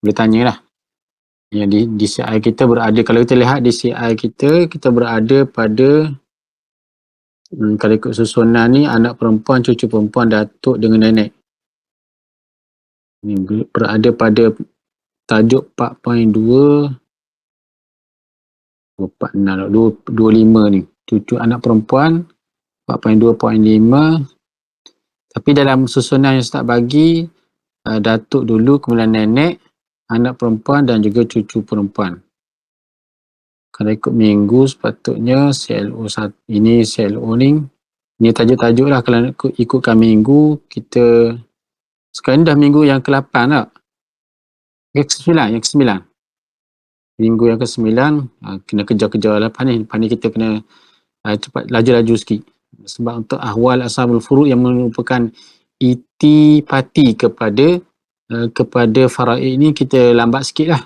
Boleh tanyalah. Yang di DCI kita berada, kalau kita lihat DCI kita berada pada kalau ikut susunan ni, anak perempuan, cucu perempuan, datuk dengan nenek. Ni berada pada tajuk 4.2 25 ni. Cucu anak perempuan 4.2.5. Tapi dalam susunan yang Ustaz bagi, datuk dulu, kemudian nenek, anak perempuan dan juga cucu perempuan. Kalau ikut minggu sepatutnya CLO ini CLO ni. Ini tajuk-tajuk lah. Kalau ikutkan minggu, kita sekarang dah minggu yang ke-8 tak? Yang ke-9. Minggu yang ke-9, kena kejar-kejar lah. Lepas ni kita kena cepat laju-laju sikit. Sebab untuk ahwal ashabul furu' yang merupakan itipati kepada faraid ni, kita lambat sikit lah.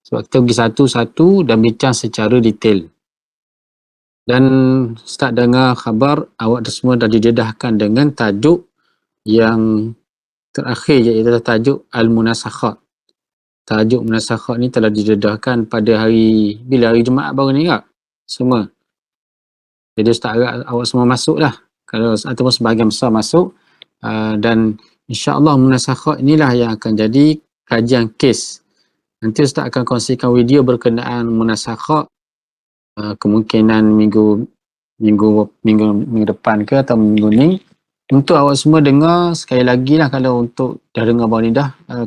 Sebab kita pergi satu-satu dan bincang secara detail. Dan Ustaz dengar khabar awak semua dah dijedahkan dengan tajuk yang terakhir, iaitu tajuk Al-Munasakhat. Tajuk Munasakhat ni telah dijedahkan pada hari Jumaat baru ni tak? Semua. Jadi Ustaz harap awak semua masuk lah. Kalau ataupun sebahagian besar masuk. Dan insya-Allah Munasakhat inilah yang akan jadi kajian kes. Nanti Ustaz akan kongsikan video berkenaan Munasakhat, kemungkinan minggu depan ke atau minggu ni, untuk awak semua dengar sekali lagi lah. Kalau untuk dah dengar baru ni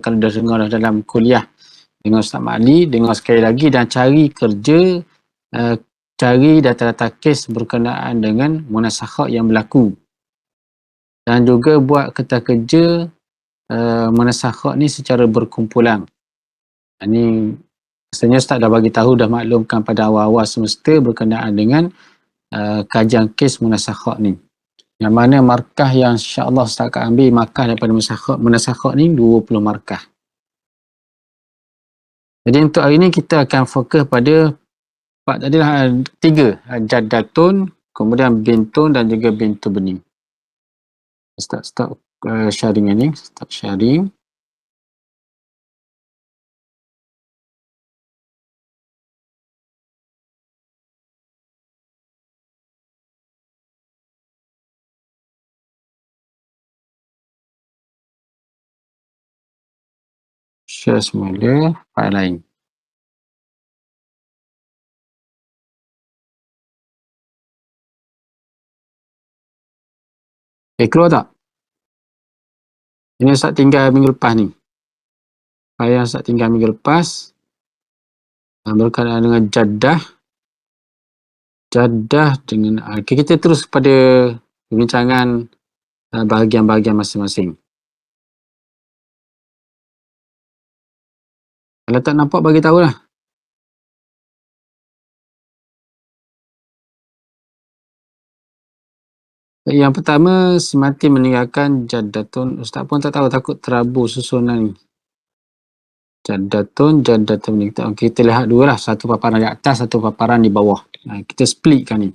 kalau dah dengar dah dalam kuliah dengan Ustaz Ma'li, dengar sekali lagi dan cari kerja, cari data-data kes berkenaan dengan Munasakhat yang berlaku. Dan juga buat kerja Munasakhat ni secara berkumpulan. Ini rasanya Ustaz dah bagi tahu, dah maklumkan pada awal-awal semesta berkenaan dengan kajian kes Munasakhat ni. Yang mana markah yang insya-Allah Ustaz akan ambil markah daripada Munasakhat ni 20 markah. Jadi untuk hari ni kita akan fokus pada tadilah 3, Jaddatun, kemudian Bintun dan juga Bintu Bening. Start sharing ni, start sharing. Share semula file lain. Keluar tak? Ini Ustaz tinggal minggu lepas ni. File yang Ustaz tinggal minggu lepas berkenaan dengan Jaddah dengan kita terus pada perbincangan bahagian-bahagian masing-masing. Kalau tak nampak, bagi tahulah. Yang pertama, semati meninggalkan Jaddatun. Ustaz pun tak tahu, takut terabur susunan ni. Jaddatun ni. Kita lihat dua lah. Satu paparan di atas, satu paparan di bawah. Kita splitkan ni.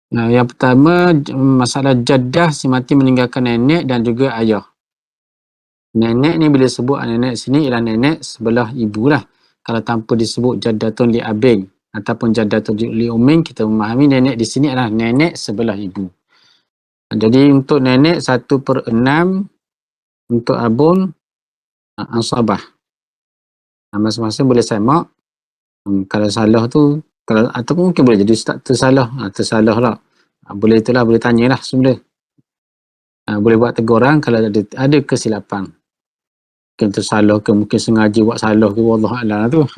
Yang pertama, masalah Jaddah, semati meninggalkan nenek dan juga ayah. Nenek ni bila sebut nenek sini ialah nenek sebelah ibu lah. Kalau tanpa disebut Jaddatun li abin ataupun Jaddatun li ummin, kita memahami nenek di sini adalah nenek sebelah ibu. Jadi untuk nenek 1/6, untuk abun ansabah. Masing-masing boleh semak. Kalau salah tu, ataupun mungkin boleh jadi Ustaz tersalah lah. Boleh itulah, boleh tanyalah semula. Boleh buat teguran kalau ada kesilapan. Mungkin tersalah ke, mungkin sengaja buat salah ke, wallahualam tu.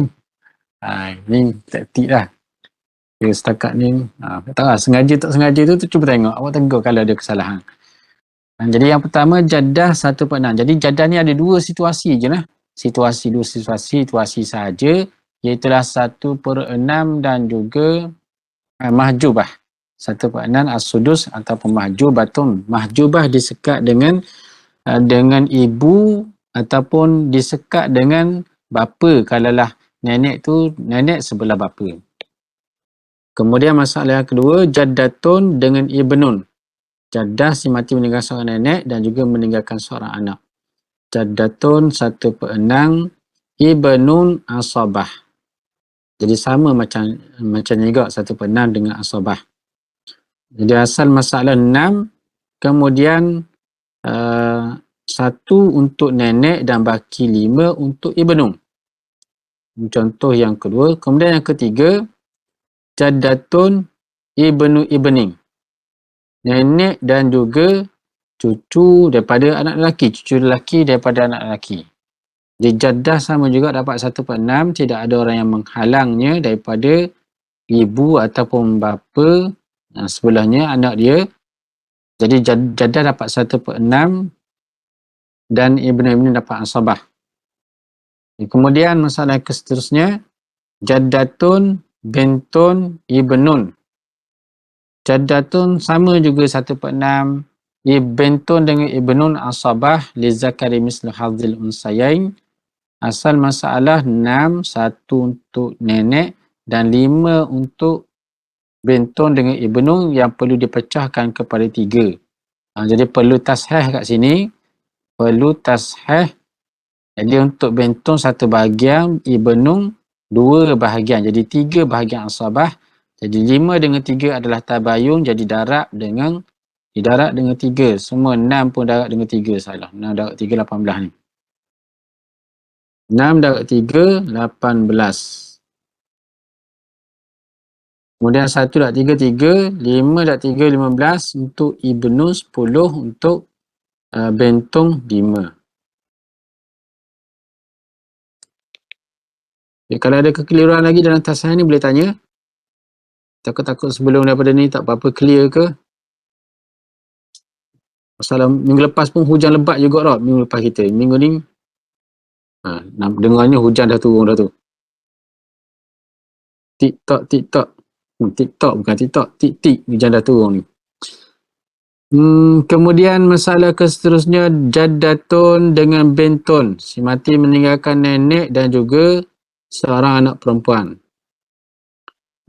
Ni taktik lah. Setakat ni, tak tahu lah, sengaja tak sengaja tu cuba tengok, awak tegur kalau ada kesalahan. Jadi yang pertama, Jaddah 1/6. Jadi Jaddah ni ada dua situasi je lah. Situasi sahaja, iaitulah 1/6 dan juga mahjubah. 1/6 as-sudus ataupun mahjubatun. Mahjubah disekat dengan ibu ataupun disekat dengan bapa, kalaulah nenek tu nenek sebelah bapa. Kemudian masalah yang kedua, Jaddatun dengan ibnun. Jaddah si mati meninggalkan seorang nenek dan juga meninggalkan seorang anak. Jaddatun 1/6, ibnun asabah. Jadi sama macam juga 1/6 dengan asabah. Jadi asal masalah 6, kemudian 1 untuk nenek dan baki 5 untuk ibnu. Contoh yang kedua. Kemudian yang ketiga, jaddatun ibnu ibning. Nenek dan juga cucu daripada anak lelaki. Cucu lelaki daripada anak lelaki. Jadi jaddah sama juga dapat 1/6. Tidak ada orang yang menghalangnya daripada ibu ataupun bapa sebelahnya anak dia. Jadi jaddah dapat 1/6 dan ibnu dapat asabah. Kemudian masalah seterusnya, jaddatun bintun ibnun. Jaddatun sama juga 1/6. Bintun dengan ibnun asabah li zakari mislu hadzil unsayain. Asal masalah 6, 1 untuk nenek dan 5 untuk bintun dengan ibnu yang perlu dipecahkan kepada 3. Jadi perlu tasheh kat sini. Perlu tasheh. Jadi untuk bintun 1 bahagian, ibnu 2 bahagian. Jadi 3 bahagian asabah. Jadi 5 dengan 3 adalah tabayun. Jadi darab dengan 3. Semua 6 pun darab dengan 3 salah. 6 darab 3, 18 ni. 6 darab 3, 18. Kemudian 1 darab 3, 3. 5 darab 3, 15. Untuk ibnu 10. Untuk bintun 5. Ya, kalau ada kekeliruan lagi dalam tasahih ni boleh tanya. Takut-takut sebelum daripada ni tak apa-apa clear ke. Masalah minggu lepas pun hujan lebat juga tau. Minggu lepas kita. Minggu ni dengarnya hujan dah turun dah tu. TikTok. TikTok bukan TikTok. Tik-tik hujan dah turun ni. Kemudian masalah seterusnya, jaddatun dengan bintun. Si mati meninggalkan nenek dan juga seorang anak perempuan.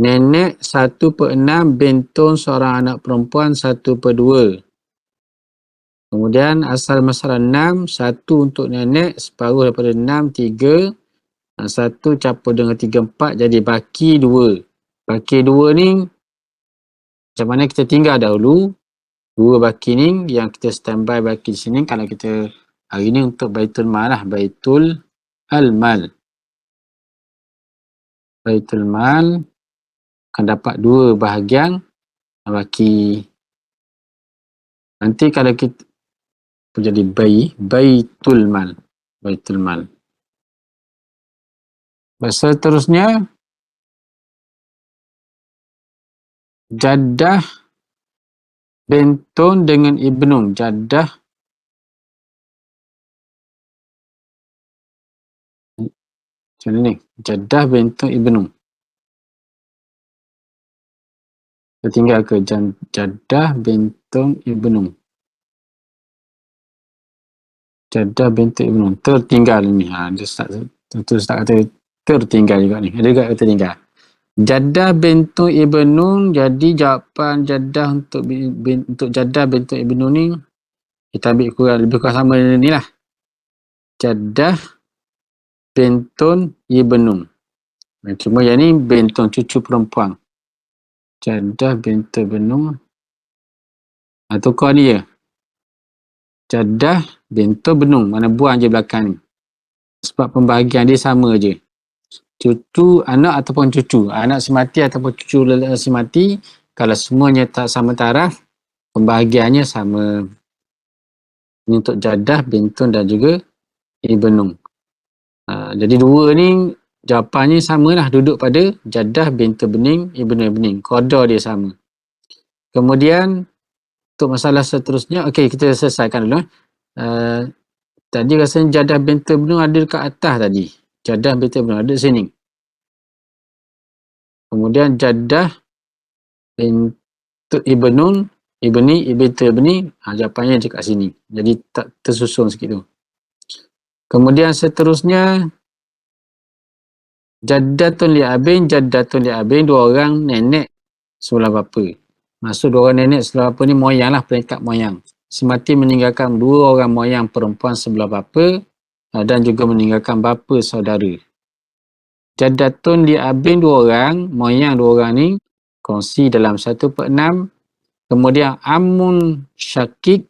Nenek 1/6, bintun seorang anak perempuan 1/2. Kemudian asal masalah 6, 1 untuk nenek, separuh daripada 6, 3. 1 campur dengan 3, 4. Jadi baki 2. Baki 2 ni macam mana kita tinggal dahulu. 2 baki ni yang kita standby baki di sini. Kalau kita hari ni untuk Baitul Mal lah. Baitul Al-Mal. Baitul Mal akan dapat 2 bahagian baki. Nanti kalau kita jadi Baitul Mal. Baitul Mal. Seterusnya, jaddah bintun dengan ibnu. Jaddah macam ni. Jaddah bintun ibnu. Kita tinggal ke jaddah bintun ibnu. Jaddah bintun ibnu. Tertinggal ni. Dia start kata tertinggal juga ni. Ada juga kata tinggal. Jaddah bintun ibnu. Jadi jawapan jaddah untuk jaddah bintun ibnu ni kita ambil lebih kurang sama ni lah. Jaddah bintun ibnu. Cuma yang ni bintun, cucu perempuan. Jaddah bintun ibnu. Tukar ni je. Jaddah bintun ibnu. Mana buang je belakang ni. Sebab pembahagian dia sama je. Cucu anak ataupun cucu. Anak si mati ataupun cucu si mati. Kalau semuanya tak sama taraf, pembahagiannya sama. Ini untuk jaddah bintun dan juga ibnu. Jadi 2 ni jawapannya samalah, duduk pada jaddah bintun bening, ibnu bening. Qadar dia sama. Kemudian untuk masalah seterusnya, okey, kita selesaikan dulu. Tadi rasanya jaddah bintun ibnu ada dekat atas tadi. Jaddah bintun ibnu ada sini. Kemudian jaddah bintun ibnun, ibni, bintun ibni, jawapannya dekat sini. Jadi tak tersusun sikit tu. Kemudian seterusnya, jaddatun li'abin, 2 orang nenek sebelah bapa. Maksud 2 orang nenek sebelah bapa ni moyang lah, peringkat moyang. Si mati meninggalkan 2 orang moyang perempuan sebelah bapa dan juga meninggalkan bapa saudara. Jaddatun li abin 2 orang, moyang 2 orang ni kongsi dalam 1/6. Kemudian amun syakik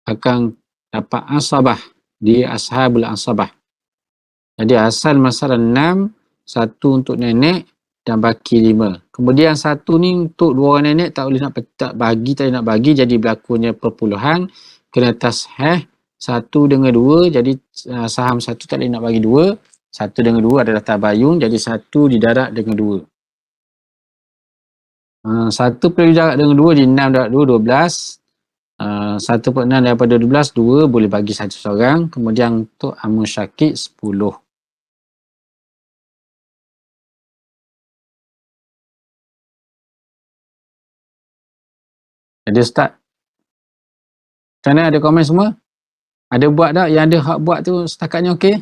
akan dapat asabah di ashabul asabah. Jadi asal masalah 6, 1 untuk nenek dan baki 5. Kemudian 1 ni untuk 2 orang nenek tak boleh nak nak bagi, jadi berlakunya perpuluhan, kena tasheh 1 dengan 2, jadi saham 1 tak boleh nak bagi 2, 1 dengan 2 adalah tabayun, jadi 1 didarat dengan 2. 1 perlu didarat dengan 2, jadi 6 darat 2, 12. 1/6 daripada 12, 2 boleh bagi 1 seorang. Kemudian untuk amun syakik 10. Jadi Ustaz, macam mana, ada komen semua? Ada buat tak? Yang ada hak buat tu setakat ni okey?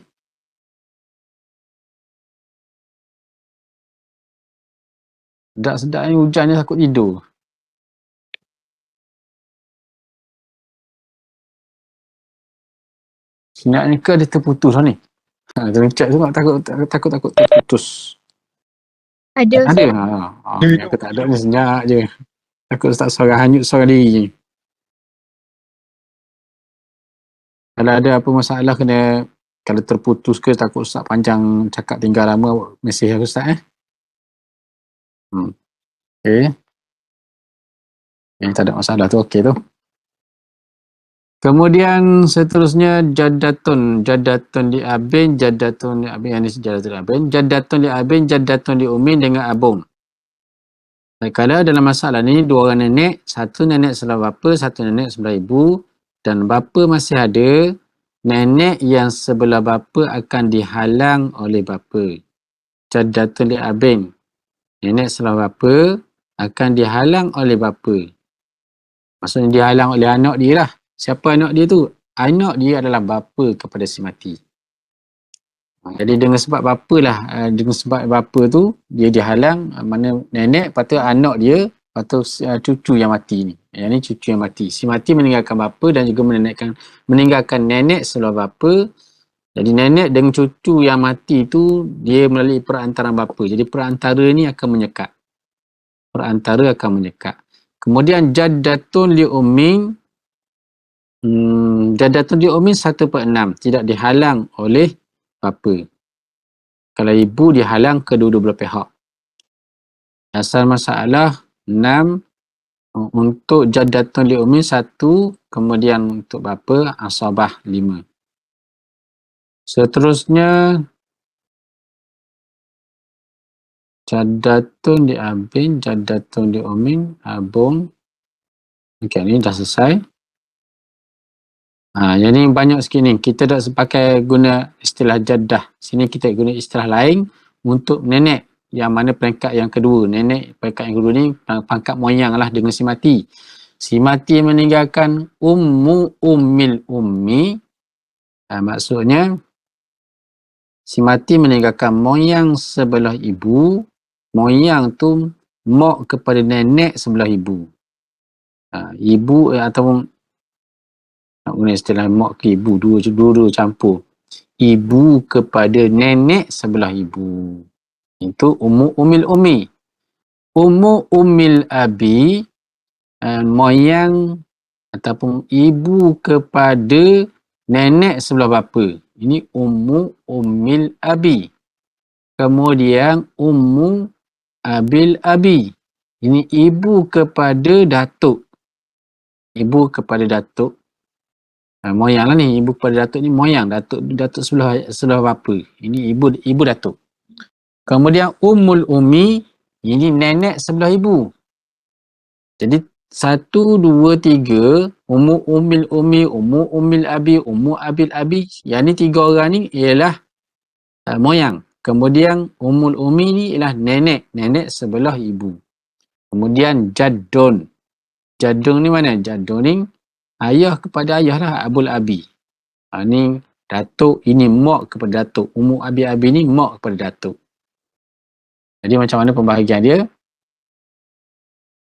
Sedap-sedap ni hujan ni takut tidur. Senyap ni ke dia terputus lah ni? Tercak tu takut terputus. Ada. Ada? Aku tak ada ni, senyap je. Takut Ustaz seorang hanyut seorang diri je. Kalau ada apa masalah kena, kalau terputus ke takut Ustaz panjang cakap tinggal lama, mesej aku Ustaz okey. Yang tak ada masalah tu okey tu. Kemudian seterusnya jaddatun li abin, yang ni jaddatun li abin, jaddatun li umin dengan abung. Kalau dalam masalah ni 2 orang nenek, 1 nenek sebelah bapa, 1 nenek sebelah ibu, dan bapa masih ada, nenek yang sebelah bapa akan dihalang oleh bapa. Jaddatun li abin, nenek sebelah bapa akan dihalang oleh bapa. Maksudnya dihalang oleh anak dia lah. Siapa anak dia tu? Anak dia adalah bapa kepada si mati. Jadi dengan sebab bapa tu dia dihalang, mana nenek, lepas tu anak dia, lepas tu cucu yang mati ni. Yang ni cucu yang mati. Si mati meninggalkan bapa dan juga meninggalkan nenek sebelah bapa. Jadi nenek dengan cucu yang mati tu dia melalui perantaraan bapa. Jadi perantara ni akan menyekat. Kemudian jaddatun li ummin, jaddatun li ummin 1/6, tidak dihalang oleh bapa. Kalau ibu dihalang kedua-dua belah pihak. Asal masalah 6, untuk jaddatun li ummin 1, kemudian untuk bapa asabah 5. Seterusnya jaddatun li abin, jaddatun li ummin, abung. Okey, ni dah selesai. Yang ni banyak sikit ni. Kita dah pakai guna istilah jaddah. Sini kita guna istilah lain untuk nenek yang mana peringkat yang kedua. Nenek peringkat yang kedua ni pangkat moyang lah dengan si mati. Si mati meninggalkan ummil ummi. Maksudnya si mati meninggalkan moyang sebelah ibu. Moyang tu mak kepada nenek sebelah ibu. Ibu ataupun nak guna istilah mak ke ibu, dua campur. Ibu kepada nenek sebelah ibu. Itu ummil ummi. Ummil abi, moyang ataupun ibu kepada nenek sebelah bapa. Ini ummil abi. Kemudian abil abi. Ini ibu kepada datuk. Ibu kepada datuk. Moyang lah ni, ibu kepada datuk ni moyang, datuk sebelah bapa. Ini ibu datuk. Kemudian ummul ummi, ini nenek sebelah ibu. Jadi 1, 2, 3, ummil ummi, ummil abi, abil abi. Yang ni 3 orang ni ialah moyang. Kemudian ummul ummi ni ialah nenek sebelah ibu. Kemudian jaddun. Jaddun ni mana? Jaddun ni ayah kepada ayah lah, abul abi. Ni datuk, ini mak kepada datuk. Abi ni mak kepada datuk. Jadi macam mana pembahagian dia?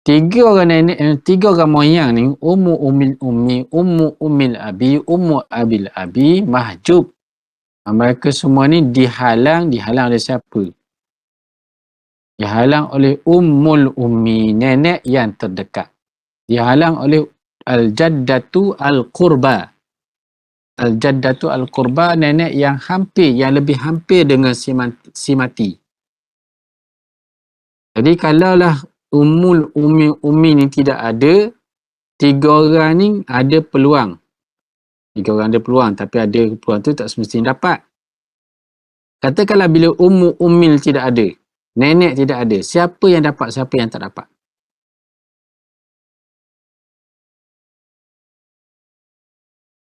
3 orang nenek, 3 orang moyang ni, ummil ummi, ummil abi, abil abi, mahjub. Mereka semua ni dihalang oleh siapa? Dihalang oleh ummul ummi, nenek yang terdekat. Dihalang oleh al-jaddatu al-qurba. Al-jaddatu al-qurba, nenek yang hampir, yang lebih hampir dengan si mati. Jadi kalaulah ummul ummi ni tidak ada, tiga orang ni ada peluang. Tiga orang ada peluang, tapi ada peluang tu tak semestinya dapat. Katakanlah bila ummil tidak ada, nenek tidak ada, siapa yang dapat, siapa yang tak dapat?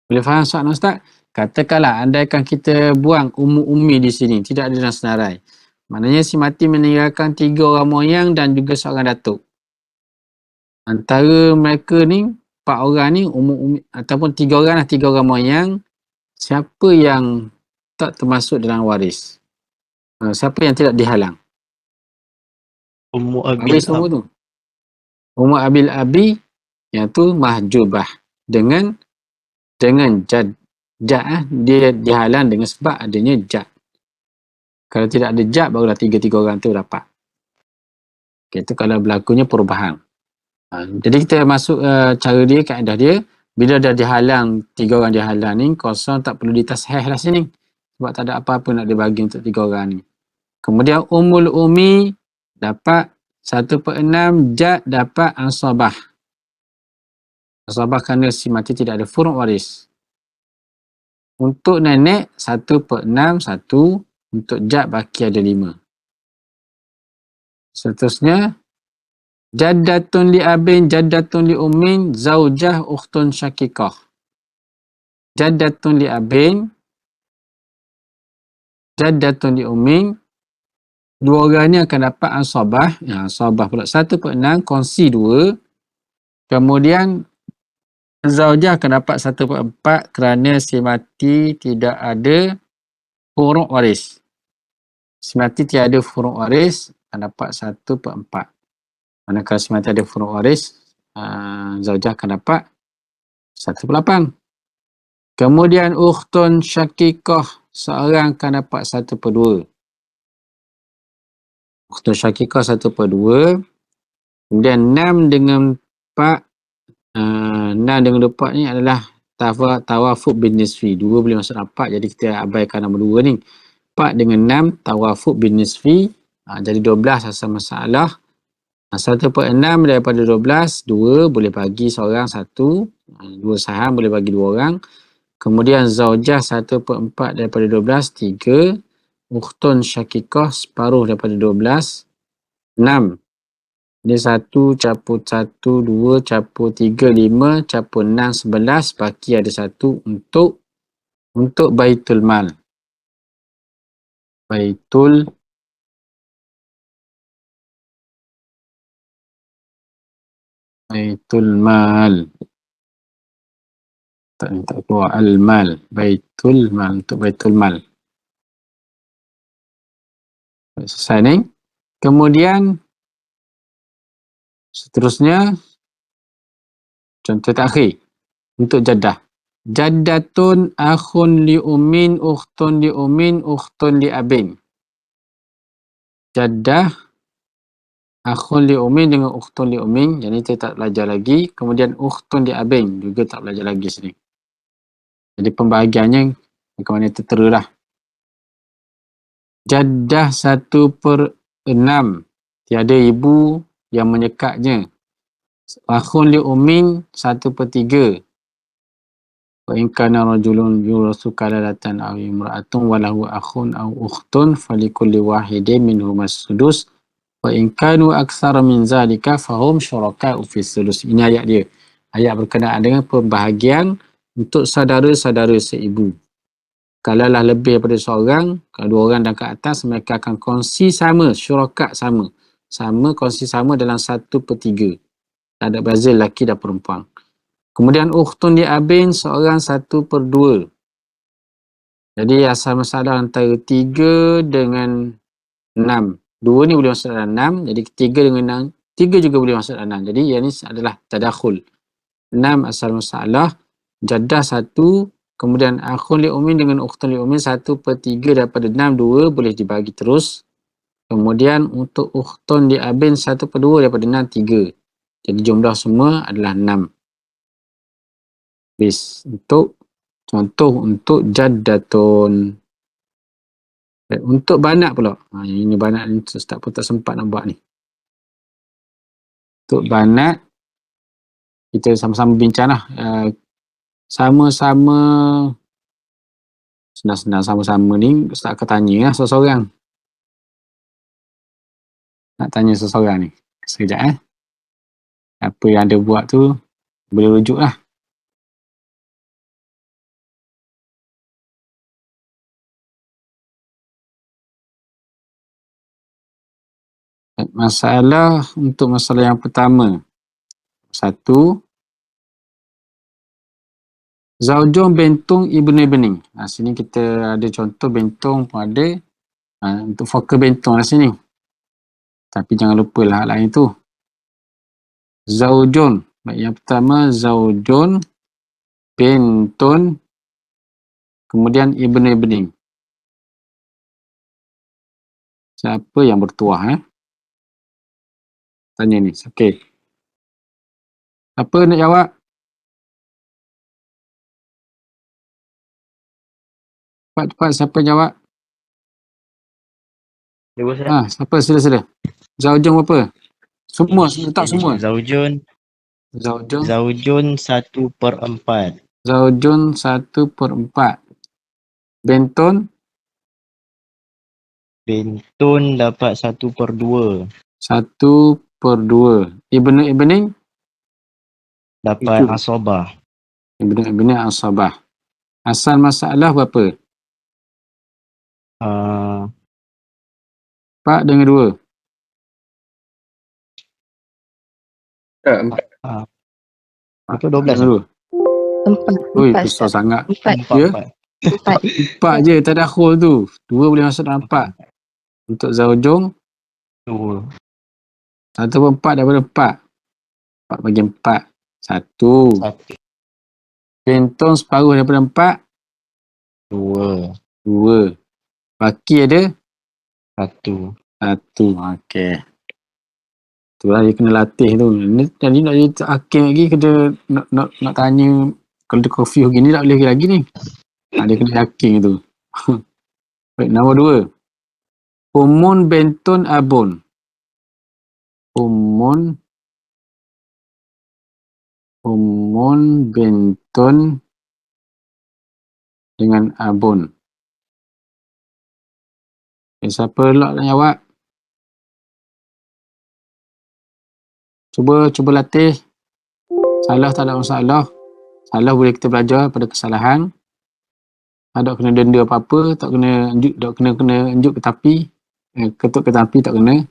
Boleh faham soalan Ustaz? Katakanlah andaikan kita buang ummi di sini, tidak ada dalam senarai. Maknanya si mati meninggalkan 3 orang moyang dan juga seorang datuk. Antara mereka ni, 4 orang ni, ummi, ataupun 3 orang lah, 3 orang moyang, siapa yang tak termasuk dalam waris? Siapa yang tidak dihalang? Ummu Abil Habis semua tu. Ummu Abil Abi, yang tu mahjubah. Dengan jad dia dihalang dengan sebab adanya jad. Kalau tidak ada jad, barulah 3 orang tu dapat. Okay, itu kalau berlakunya perubahan. Jadi kita masuk cara dia, kaedah dia, bila dah dihalang, 3 orang dihalang ni, kosong tak perlu ditasheh lah sini. Sebab tak ada apa-apa nak dibagi untuk 3 orang ni. Kemudian ummul ummi dapat 1/6, jad dapat ansabah. Ansabah kerana si mati tidak ada furu' waris. Untuk nenek 1/6, 1. Untuk jad baki ada 5. Seterusnya, jaddatun li abin, jaddatun li ummin, zaujah ukhtun syakikah. Jaddatun li abin, jaddatun li ummin, 2 orang ni akan dapat ansabah. Ansabah pula 1/6, kongsi 2. Kemudian zaujah akan dapat 1/4 kerana si mati tidak ada furu' waris. Si mati tiada furu' waris, akan dapat 1/4. Manakala si mati ada furu' waris, zaujah akan dapat 1/8. Kemudian ukhtun syakikah, seorang akan dapat 1/2. Ukhtun syakikah 1/2. Kemudian 6 dengan 4, 6 dengan 4 ni adalah tawafuk bin nisfi. 2 boleh masuk 4, jadi kita abaikan nombor 2 ni. 4 dengan 6, tawafuk bin nisfi. Jadi 12 asal masalah. 1/6 daripada 12, 2 boleh bagi seorang 1. 2 saham boleh bagi 2 orang. Kemudian zaujah 1/4 daripada 12, 3. Ukhtun syakikah separuh daripada 12, 6. Ini 1 capur 1, 2 capur 3, 5 capur 6, 11. Baki ada 1 untuk baitul mal. Baitul mal. Tak keluar al-mal. Baitul mal, untuk baitul mal. Selesai ni. Kemudian seterusnya, contoh terakhir untuk jaddah. Jaddatun akhun li ummin, ukhtun li ummin, ukhtun li abin. Jaddah akhun li ummin dengan ukhtun li ummin, yang ini kita tak belajar lagi. Kemudian ukhtun li abin juga tak belajar lagi sini. Jadi pembahagiannya bagaimana tertera lah. Jaddah 1/6, tiada ibu yang menyekatnya. Akhun li ummin 1/3. Wa in kana rajulun yurasu kalalatan aw imra'atun wa lahu akhun aw ukhtun falikulli wahidin minhum as-sudus wa in kanu aktsara min zalika fahum syuraka'u fi sudus. Ini ayat dia. Ayat berkenaan dengan pembahagian untuk saudara-saudara seibu. Kalaulah lebih daripada seorang, kalau 2 orang dan ke atas, mereka akan kongsi sama, syuraka' sama. Sama, kongsi sama dalam 1/3. Tak ada beza lelaki dan perempuan. Kemudian ukhtun li abin, seorang 1/2. Jadi asal masalah antara 3 dengan 6. 2 ni boleh masuk dalam 6, jadi 3 dengan 6, 3 juga boleh masuk dalam 6. Jadi yang ni adalah tadakhul. 6 asal masalah, jaddah 1, kemudian akhun li ummin dengan ukhtun li ummin 1/3 daripada 6, 2 boleh dibagi terus. Kemudian untuk ukhtun li abin 1/2 daripada 6, 3. Jadi jumlah semua adalah 6. Habis. Contoh untuk jaddatun. Untuk banat pula. Ini banat ni Ustaz pun tak sempat nak buat ni. Untuk banat, kita sama-sama bincang lah. Sama-sama, senang-senang sama-sama ni, Ustaz akan tanya lah seseorang. Nak tanya seseorang ni. Sekejap Apa yang ada buat tu, boleh rujuk lah. Untuk masalah yang pertama. 1. Zaujun bentung ibnu bening. Sini kita ada contoh bentung pun ada. Untuk fokus bentung lah sini. Tapi jangan lupa lah hal lain tu. Zaujun. Baik, yang pertama zaujun bentun kemudian ibnu bening. Siapa yang bertuah Tanya ni. Okey. Apa nak jawab? Cepat-cepat siapa jawab? Siapa sila-sila? Zaujun apa? Semua, letak semua. Zaujun Zaujun 1/4. Zaujun 1/4. Bentun dapat 1/2. 1/2. Ibning Dapat Itu. asobah. Ibning asabah. Asal masalah berapa? 4 dengan 2. 4 12 dengan 2. 4. Ui, susah sangat. 4. Ya? 4. 4 je, tak ada akhul tu. 2 boleh masuk dalam 4. Untuk zaujung 2. 1/4 daripada 4. 4 bagi 4. 1. 1. Bentong separuh daripada 4. 2. Baki ada 1. 1. Okey. Itulah dia kena latih tu. Ni tadi nak jadi hakim lagi, kena nak tanya. Kalau dia confuse gini tak boleh lagi ni. Dia kena yakin tu. Baik, nombor 2. Umun bentun abun. Umun bentun dengan abun. Siapa pula nak jawab? Cuba latih. Salah tak ada masalah. Salah boleh kita belajar pada kesalahan. Tak kena denda apa-apa, tak kena unjuk ke tepi. Ketuk ke tepi tak kena.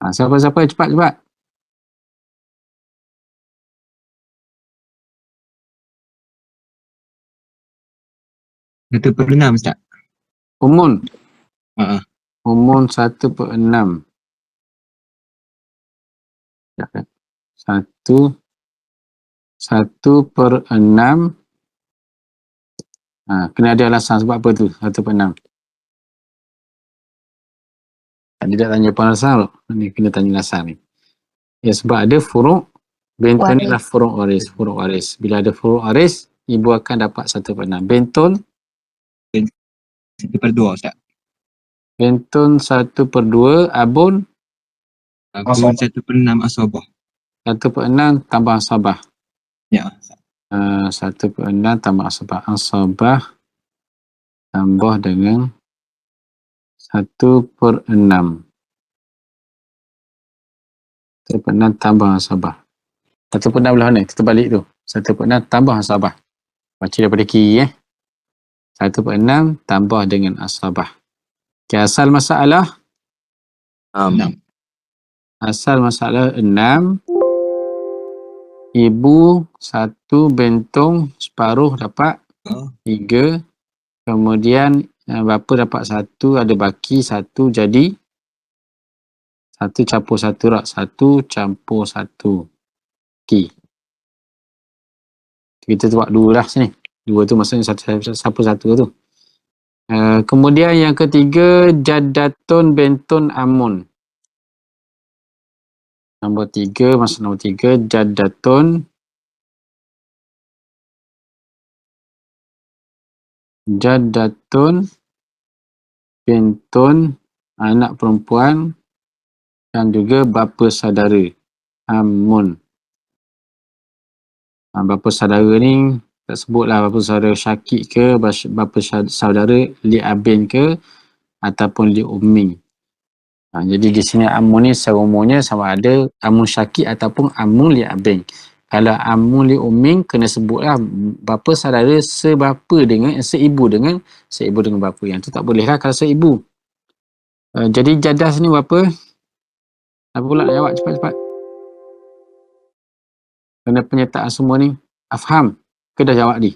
Siapa cepat. 1/6 Ustaz. Umun. Ha. Umun 1/6. 1/6. Kena ada alasan sebab apa tu 1/6. Dia tak tanya alasan. Ni kena tanya alasan ni. Ya, sebab ada furuk. Bentun ni lah furuk waris. Bila ada furuk waris, ibu akan dapat 1/6. Bentun 1/2 Ustaz. Bentun 1/2. Abun Abun 1/6 asobah. 1/6 tambah asabah. Ya. 1/6 tambah asabah. Asabah tambah dengan 1/6. 1/6 tambah asabah. 1/6 belah mana? Kita balik tu. 1/6 tambah asabah. Baca daripada kiri 1/6 tambah dengan asabah. Okay, asal masalah 6. Asal masalah 6. Ibu 1 bentong separuh dapat 3. Kemudian bapa dapat 1, ada baki 1, jadi 1 campur 1 rak. 1 campur 1. Okey. Kita buat 2 lah sini. 2 tu maksudnya siapa satu tu. Kemudian yang ketiga, Jaddatun bintun Amun. Nombor 3, masa nombor 3, Jaddatun bintun anak perempuan dan juga bapa saudara Amun. Bapa saudara ni tak sebutlah bapa saudara syakik ke, bapa saudara li abin ke ataupun li ummi. Jadi di sini Amun ni secara umumnya sama ada Amun syakik ataupun Amun li abin. Kalau Amun li ummi kena sebutlah bapa saudara seibu dengan bapa. Yang tu tak boleh lah kalau seibu. Jadi jadah sini berapa? Apa pula nak jawab cepat-cepat? Kena penyertaan semua ni. Afham ke dah jawab ni?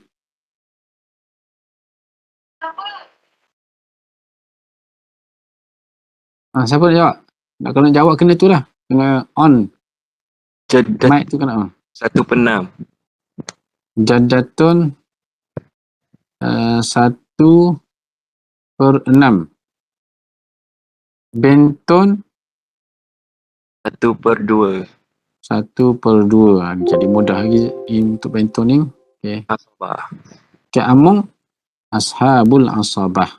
Siapa nak jawab? Kalau nak jawab kena tu lah. Kena on. Mic tu kena on. 1/6. Jaddatun 1/6. Bintun 1/2. 1/2. Jadi mudah lagi untuk bintun ni. Okay. Asabah. Amung ashabul asabah.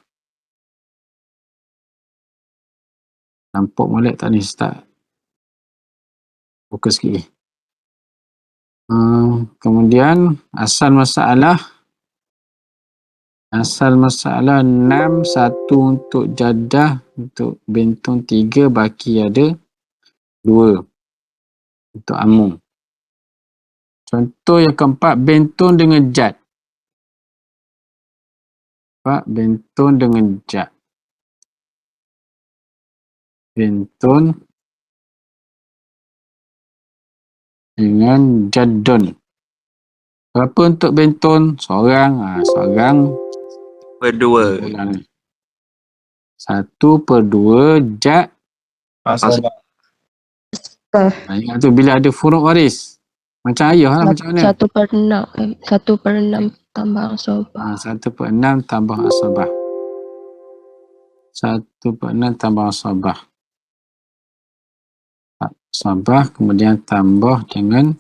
Nampak molek tak ni start? Fokus sikit. Kemudian asal masalah 6, 1 untuk jadah, untuk bintun 3, baki ada 2 untuk amung. Contoh yang keempat, bintun dengan jad. Bintun dengan jad. Bintun dengan jaddun. Berapa untuk bintun? Seorang. Seorang 1/2. 1/2 jad. Ingat tu bila ada furuk waris. Macam ayah lah, macam mana? 1/6 tambah asobah. 1/6 tambah asabah. 1/6 tambah asabah. Asabah kemudian tambah dengan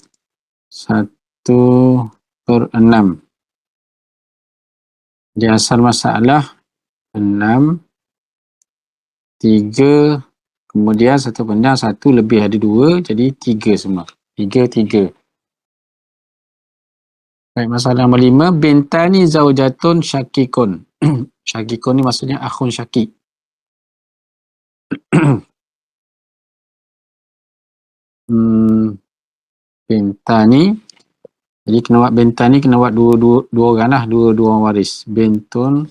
1/6. Di asal masalah 6, 3, kemudian 1/6, 1 lebih ada 2, jadi 3 semua. 3. Baik, masalah nombor 5, bintani zaujatun syakikun. Syakikun ni maksudnya akhun syakik. Bintani, jadi kena buat bintani, kena buat dua orang lah, dua orang waris. Bintun,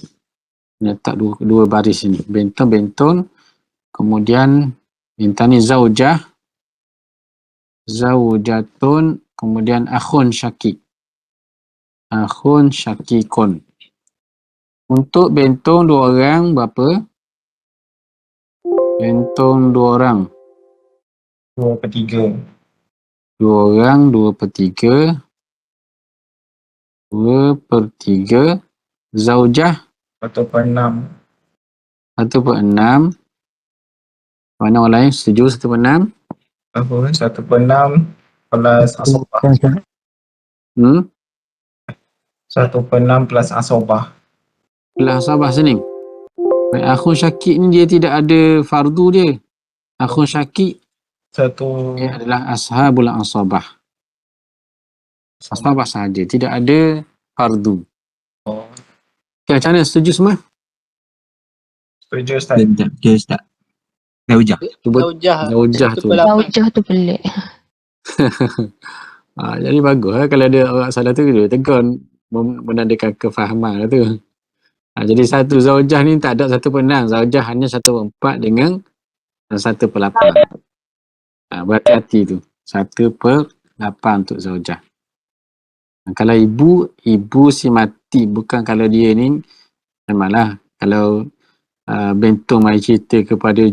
letak dua baris ini. Bintun, kemudian bintani zaujatun, kemudian akhun syakik. Akhun syakikun. Untuk bintun 2 orang berapa? Bintun 2 orang. 2/3. 2 orang, 2/3. 2/3. Zaujah 1/6. 1/6. Mana orang lain setuju 1/6? 1/6 plus asobah. 1/6 plus asobah. Belah sabah sini. Baik, akhun syakik ni dia tidak ada fardu dia. Akhun syakik dia adalah ashabul asabah. Asabah sahaja, tidak ada fardu. Okay, macam mana? Setuju semua? Setuju Ustaz. Okay, Ustaz. Zaujah. Zaujah tu. Zaujah tu pelik. Jadi bagus lah kalau ada orang salah tu, dia tegur menandakan kefahaman lah tu. Jadi 1 zaujah ni tak ada 1/6. Zaujah hanya 1/4 dengan 1/8. Berhati-hati tu. 1/8 untuk zaujah. Kalau ibu si mati, bukan kalau dia ni, memanglah kalau bentong mari cerita kepada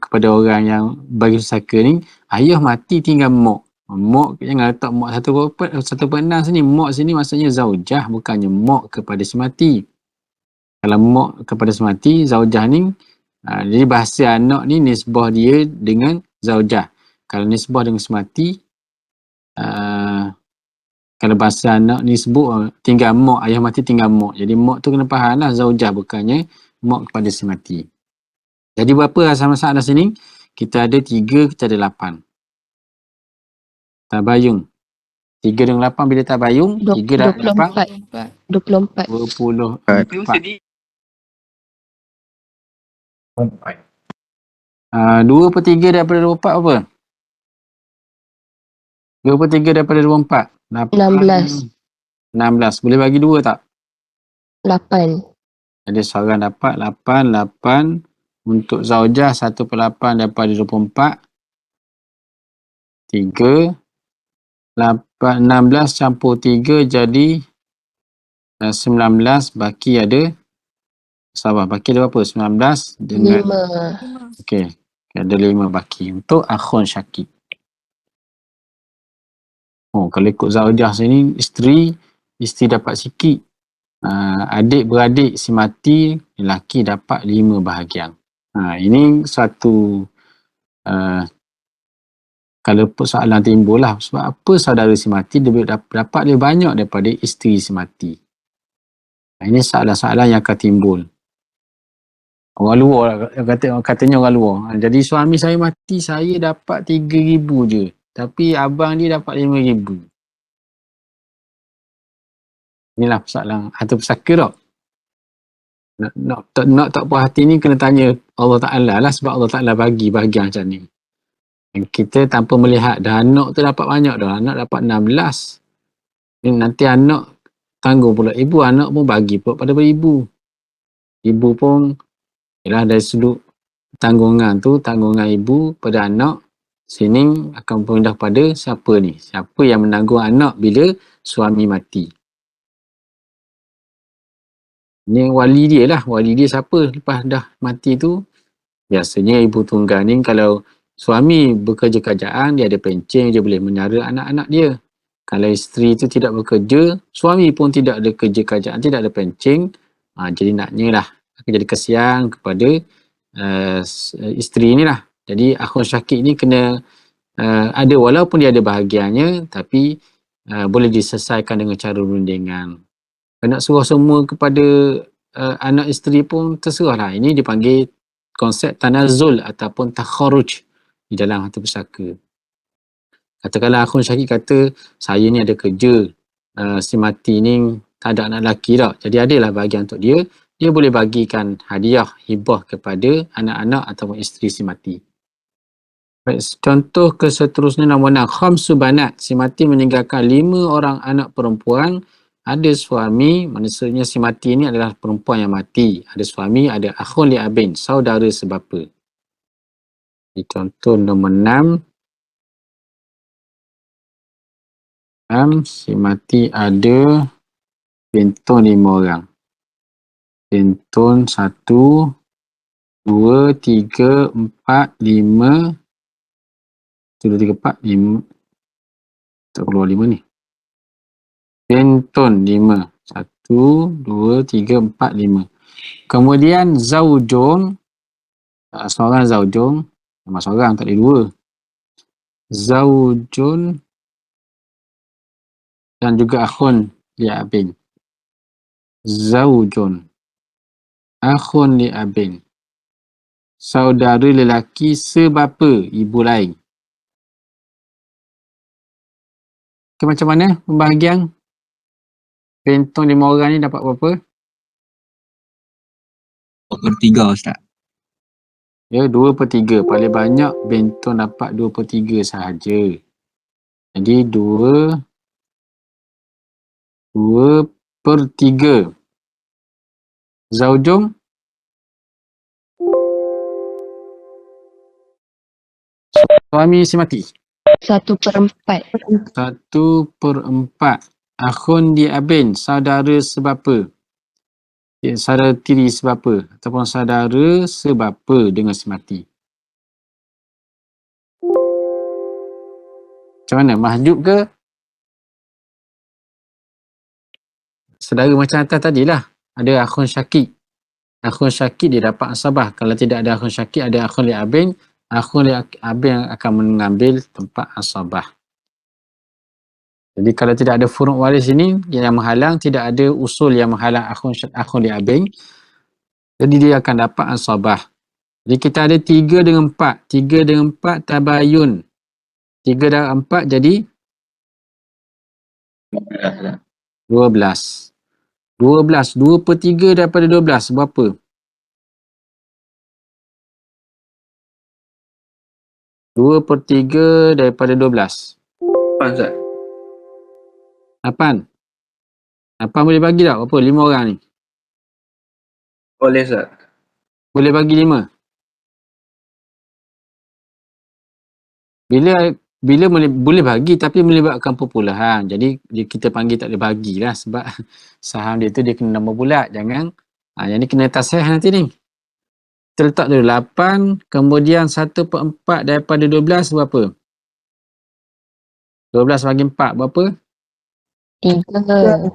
kepada orang yang bagi pusaka ni, ayah mati tinggal mak. Mok jangan letak mok 1/6 sini. Mok sini maksudnya zaujah, bukannya mok kepada si mati. Kalau mok kepada si mati, zaujah ni jadi bahasa anak ni nisbah dia dengan zaujah. Kalau nisbah dengan si mati, kalau bahasa anak ni sebut tinggal mok, ayah mati tinggal mok. Jadi mok tu kena faham lah, zaujah bukannya mok kepada si mati. Jadi berapa asal masalah sini? Kita ada 3, kita ada 8. Tabayun. 3 dengan 8 bila tabayun, 3 dan 8 24. 24. 4. 2/3 daripada 24 apa? 2/3 daripada 24. 16. 16. Boleh bagi 2 tak? 8. Ada seorang dapat 8. 8 untuk zaujah 1/8 daripada 24. 3. 8, 16 campur 3 jadi 19. Baki ada sabar. Baki ada berapa? 19 dengan 5. okey. Ada 5 baki untuk akhun syakik. Oh, kalau ikut zaujah sini, isteri dapat sikit. Adik-beradik si mati, lelaki dapat 5 bahagian. Ini satu kalau persoalan timbul lah. Sebab apa saudara si mati dia dapat lebih banyak daripada isteri si mati. Ini soalan-soalan yang akan timbul. Orang luar, katanya orang luar. Jadi suami saya mati, saya dapat 3,000 je. Tapi abang dia dapat 5,000. Inilah persoalan atau pesaka tak? Nak tak puas hati ni kena tanya Allah Ta'ala lah, sebab Allah Ta'ala bagi bahagian macam ni. Kita tanpa melihat dah anak tu dapat banyak dah. Anak dapat 16. Nanti anak tanggung pula ibu, anak pun bagi pula pada ibu. Ibu pun ialah dari sudut tanggungan ibu pada anak, sini akan pindah pada siapa ni? Siapa yang menanggung anak bila suami mati? Ni wali dia lah. Wali dia siapa lepas dah mati tu? Biasanya ibu tunggal ni kalau suami bekerja kerjaan, dia ada pencen, dia boleh menara anak-anak dia. Kalau isteri tu tidak bekerja, suami pun tidak ada kerja kerjaan, tidak ada pencen, jadi naknya lah akan jadi kesian kepada isteri ni lah. Jadi akhun syakik ni kena ada, walaupun dia ada bahagiannya, tapi boleh diselesaikan dengan cara rundingan. Nak suruh semua kepada anak isteri pun terserah lah. Ini dipanggil konsep tanazul ataupun takharuj di dalam harta pusaka. Katakanlah akhun syakik kata, saya ni ada kerja, si mati ni tak ada anak lelaki tak, jadi adalah bahagian untuk dia. Dia boleh bagikan hadiah, hibah kepada anak-anak ataupun isteri si mati. Baik, contoh ke seterusnya nombor 6. Khamsu banat, si mati meninggalkan 5 orang anak perempuan. Ada suami, maksudnya si mati ini adalah perempuan yang mati. Ada suami, ada akhun li abin, saudara sebapa. Ini contoh nombor 6. Si mati ada bintun 5 orang. Bintun 1, 2, 3, 4, 5. 1, 2, 3, 4, 5. Tak keluar 5 ni. Bintun 5. 1, 2, 3, 4, 5. Kemudian zaujun. Seorang zaujun. Memang seorang, tak ada 2. Zaujun. Dan juga akhun li abin. Zaujun. Akhun li abin. Saudara lelaki sebapa ibu lain. Okay, macam mana pembahagian? Bintun 5 orang ni dapat berapa? 2/3 Ustaz. Ya, 2/3. Paling banyak bintun dapat 2/3 sahaja. Jadi 2/3. Zaujung? Suami si mati. 1/4. 1/4. Akhun di abin, saudara sebapa. Saudara tiri sebapa ataupun saudara sebapa dengan si mati. Macam mana? Mahjub ke? Saudara macam atas tadilah. Ada akhun syakik. Akhun syakik dia dapat asabah. Kalau tidak ada akhun syakik, ada akhun li'abin. Akhun li'abin yang akan mengambil tempat asabah. Jadi kalau tidak ada furuk waris ini yang menghalang, tidak ada usul yang menghalang akhun li'abin, jadi dia akan dapat asabah. Jadi kita ada 3 dengan 4. 3 dengan 4 tabayun. 3 dan 4 jadi 12. 12. 2/3 daripada 12 berapa? 2/3 daripada 12. 8 Ustaz. 8. 8 boleh bagi tak? Berapa? 5 orang ni. Boleh Ustaz. Boleh bagi 5. Bila boleh bagi tapi melibatkan perpuluhan. Jadi kita panggil tak boleh bagilah sebab saham dia tu dia kena nombor bulat. Jangan yang ni kena tasih nanti ni. Kita letak dulu 8 kemudian 1/4 daripada 12 berapa? 12 bagi 4 berapa? 3.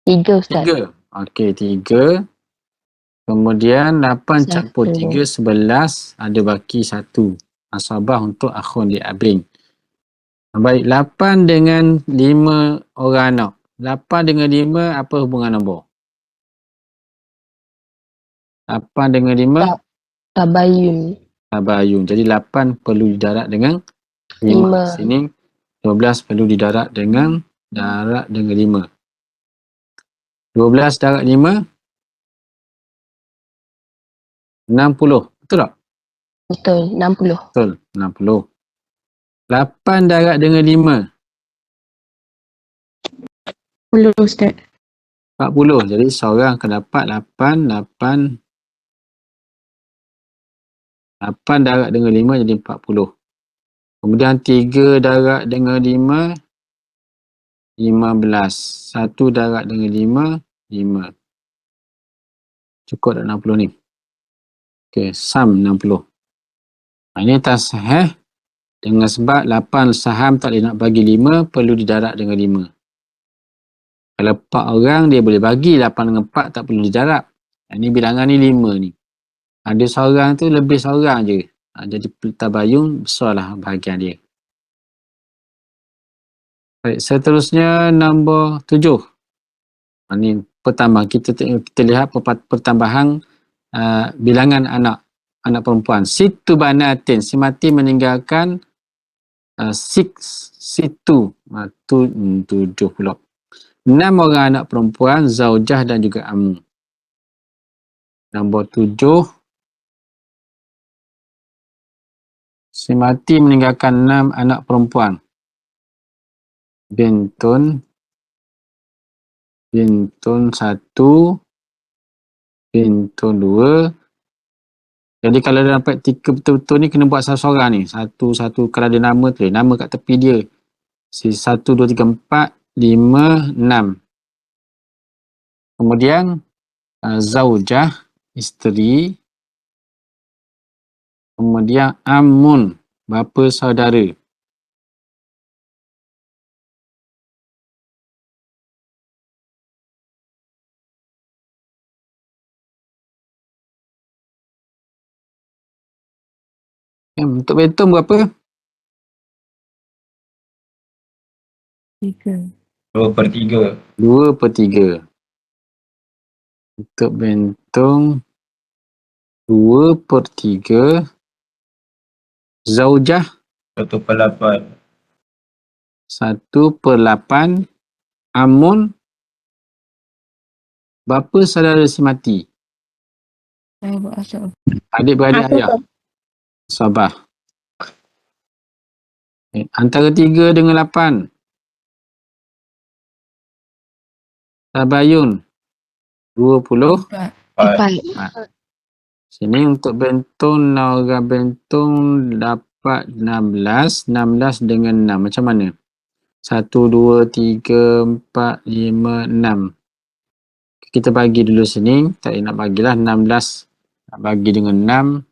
3 Ustaz. 3. Okey, 3. Kemudian 8 campur 3, 11. Ada baki 1. Asabah untuk akhun li'abin. Baik, 8 dengan 5 orang anak. 8 dengan 5 apa hubungan nombor? 8 dengan 5 Tabayun. tabayun. Jadi 8 perlu didarat dengan 5. 5. Sini 12 perlu didarat dengan 5. 12 darat 5 60. Betul tak? Betul. 60. Betul. 60. 8 darat dengan 5 10 Ustaz. 40. Jadi seorang akan dapat 8 darat dengan 5 jadi 40. Kemudian 3 darat dengan 5 15. 1 darat dengan 5 5. Cukup tak 60 ni? Okey, sum 60. Ini tasahih dengan sebab 8 saham tak boleh nak bagi 5, perlu didarat dengan 5. Kalau 4 orang dia boleh bagi, 8 dengan 4 tak perlu didarat. Ini bilangan ni 5 ni. Ada seorang tu lebih seorang je. Jadi tabayun besarlah bahagian dia. Baik, seterusnya nombor 7. Ini pertama kita lihat pertambahan bilangan anak perempuan. Situ banatin, si mati meninggalkan 7 pula. 6 orang anak perempuan, zaujah dan juga amu. Nombor 7. Si mati meninggalkan 6 anak perempuan. Bintun 1, bintun 2. Jadi kalau dia dapat 3 betul-betul ni kena buat seorang-seorang ni. Satu kalau ada nama tu, nama kat tepi dia. Si 1, 2, 3, 4, 5, 6. Kemudian zaujah, isteri. Kemudian amun, bapa saudara. Untuk bentong berapa? 3. 2/3. 2/3. Untuk bentong 2/3. Zaujah 1/8. 1/8. Amun, bapa saudara si mati. Saya buat asal. Adik-beradik ayah. Sabah. Antara 3 dengan 8. Tabayun 20. 4. Sini untuk bentong, orang bentong dapat 16. 16 dengan 6. Macam mana? 1, 2, 3, 4, 5, 6. Kita bagi dulu sini. Tak nak bagilah 16. Nak bagi dengan 6.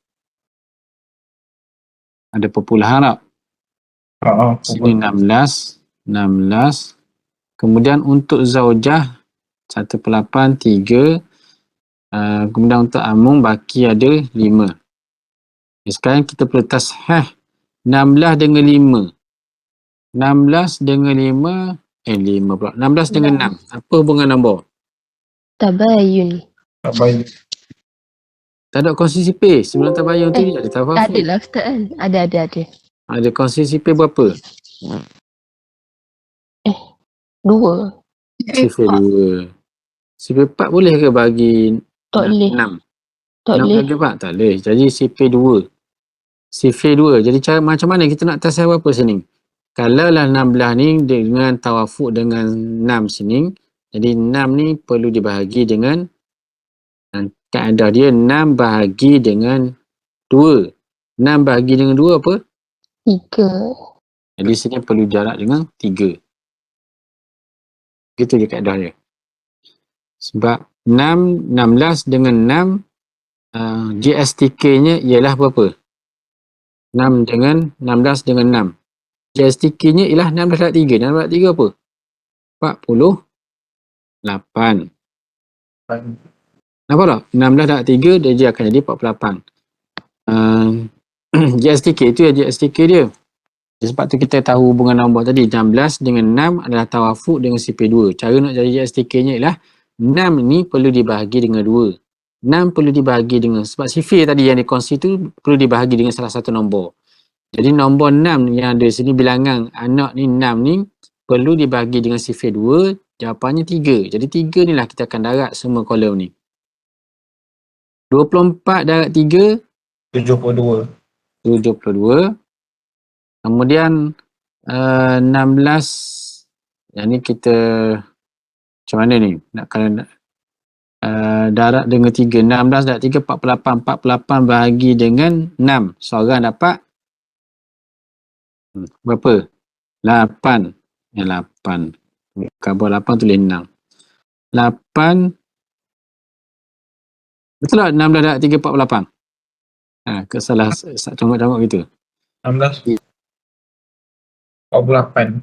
Ada perpuluhan tak? Sini 16. Kemudian untuk zaujah 1/8, 3. Kemudian untuk amung baki ada 5. Sekarang kita perlu tasheh 16 dengan 5. 16 dengan 5 pula. 16 dengan 6. Apa hubungan nombor? Tabayun. Tak ada kongsi sipir. Sebelum tabayun tu dia ada Ada tafaful. lah Ustaz kan? Ada. Ada kongsi sipir berapa? 2. Sifir 2. Sifir 4 boleh ke bagi Tak boleh. 6? Tak 6 boleh. bagi 4 tak boleh. Jadi sifir 2. Sifir 2. Jadi cara macam mana kita nak tasih apa sini? Kalau lah 16 ni dengan tawafuk dengan 6 sini. Jadi 6 ni perlu dibahagi dengan kaedah dia 6 bahagi dengan 2. 6 bahagi dengan 2 apa? 3. Jadi sini perlu jarak dengan 3. Gitu je kaedah dia. Sebab 16 dengan 6 GSTK-nya ialah berapa? 6 dengan 16 dengan 6. GSTK-nya ialah 16/3. 16/3 apa? 48. Nampak tak? 16/3 dia akan jadi 48. GSTK itu ya GSTK dia. Sebab tu kita tahu hubungan nombor tadi. 16 dengan 6 adalah tawafuk dengan sifir 2. Cara nak jadi GSTK-nya ialah 6 ni perlu dibahagi dengan 2. 6 perlu dibahagi dengan, sebab sifir tadi yang dikongsi tu perlu dibahagi dengan salah satu nombor. Jadi nombor 6 yang ada sini bilangan anak ni 6 ni perlu dibahagi dengan sifir 2. Jawapannya 3. Jadi 3 ni lah kita akan darat semua kolom ni. 24 darat 3. 72. 72. Kemudian 16. Yang ni kita macam mana ni? Nak kalau darat dengan 3. 16 darat 3, 48. 48 bahagi dengan 6. Seorang dapat berapa? 8. 8. Kabur 8 tulis 6. 8. Betul tak 16 darat 3, 48? Kesalah congok-congok gitu. 16. 48.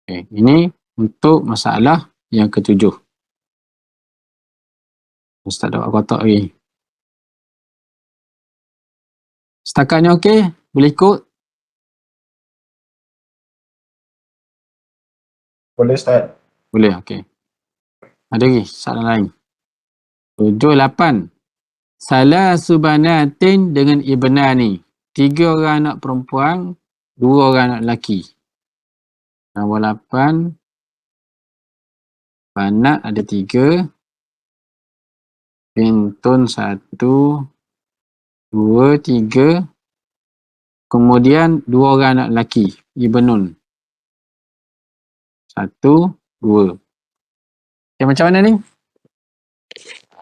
Okay. Ini untuk masalah yang ketujuh. Ustaz dapat kotak lagi. Setakat ni okey? Boleh ikut? Boleh Ustaz. Boleh, okey. Ada lagi soalan lain. 7, 8. Salah subanatin dengan ibnani. 3 orang anak perempuan, 2 orang anak lelaki. Nombor 8. Banat ada 3. Bintun 1, 2, 3. Kemudian 2 orang anak lelaki. Ibnun. 1, 2. Okay, macam mana ni?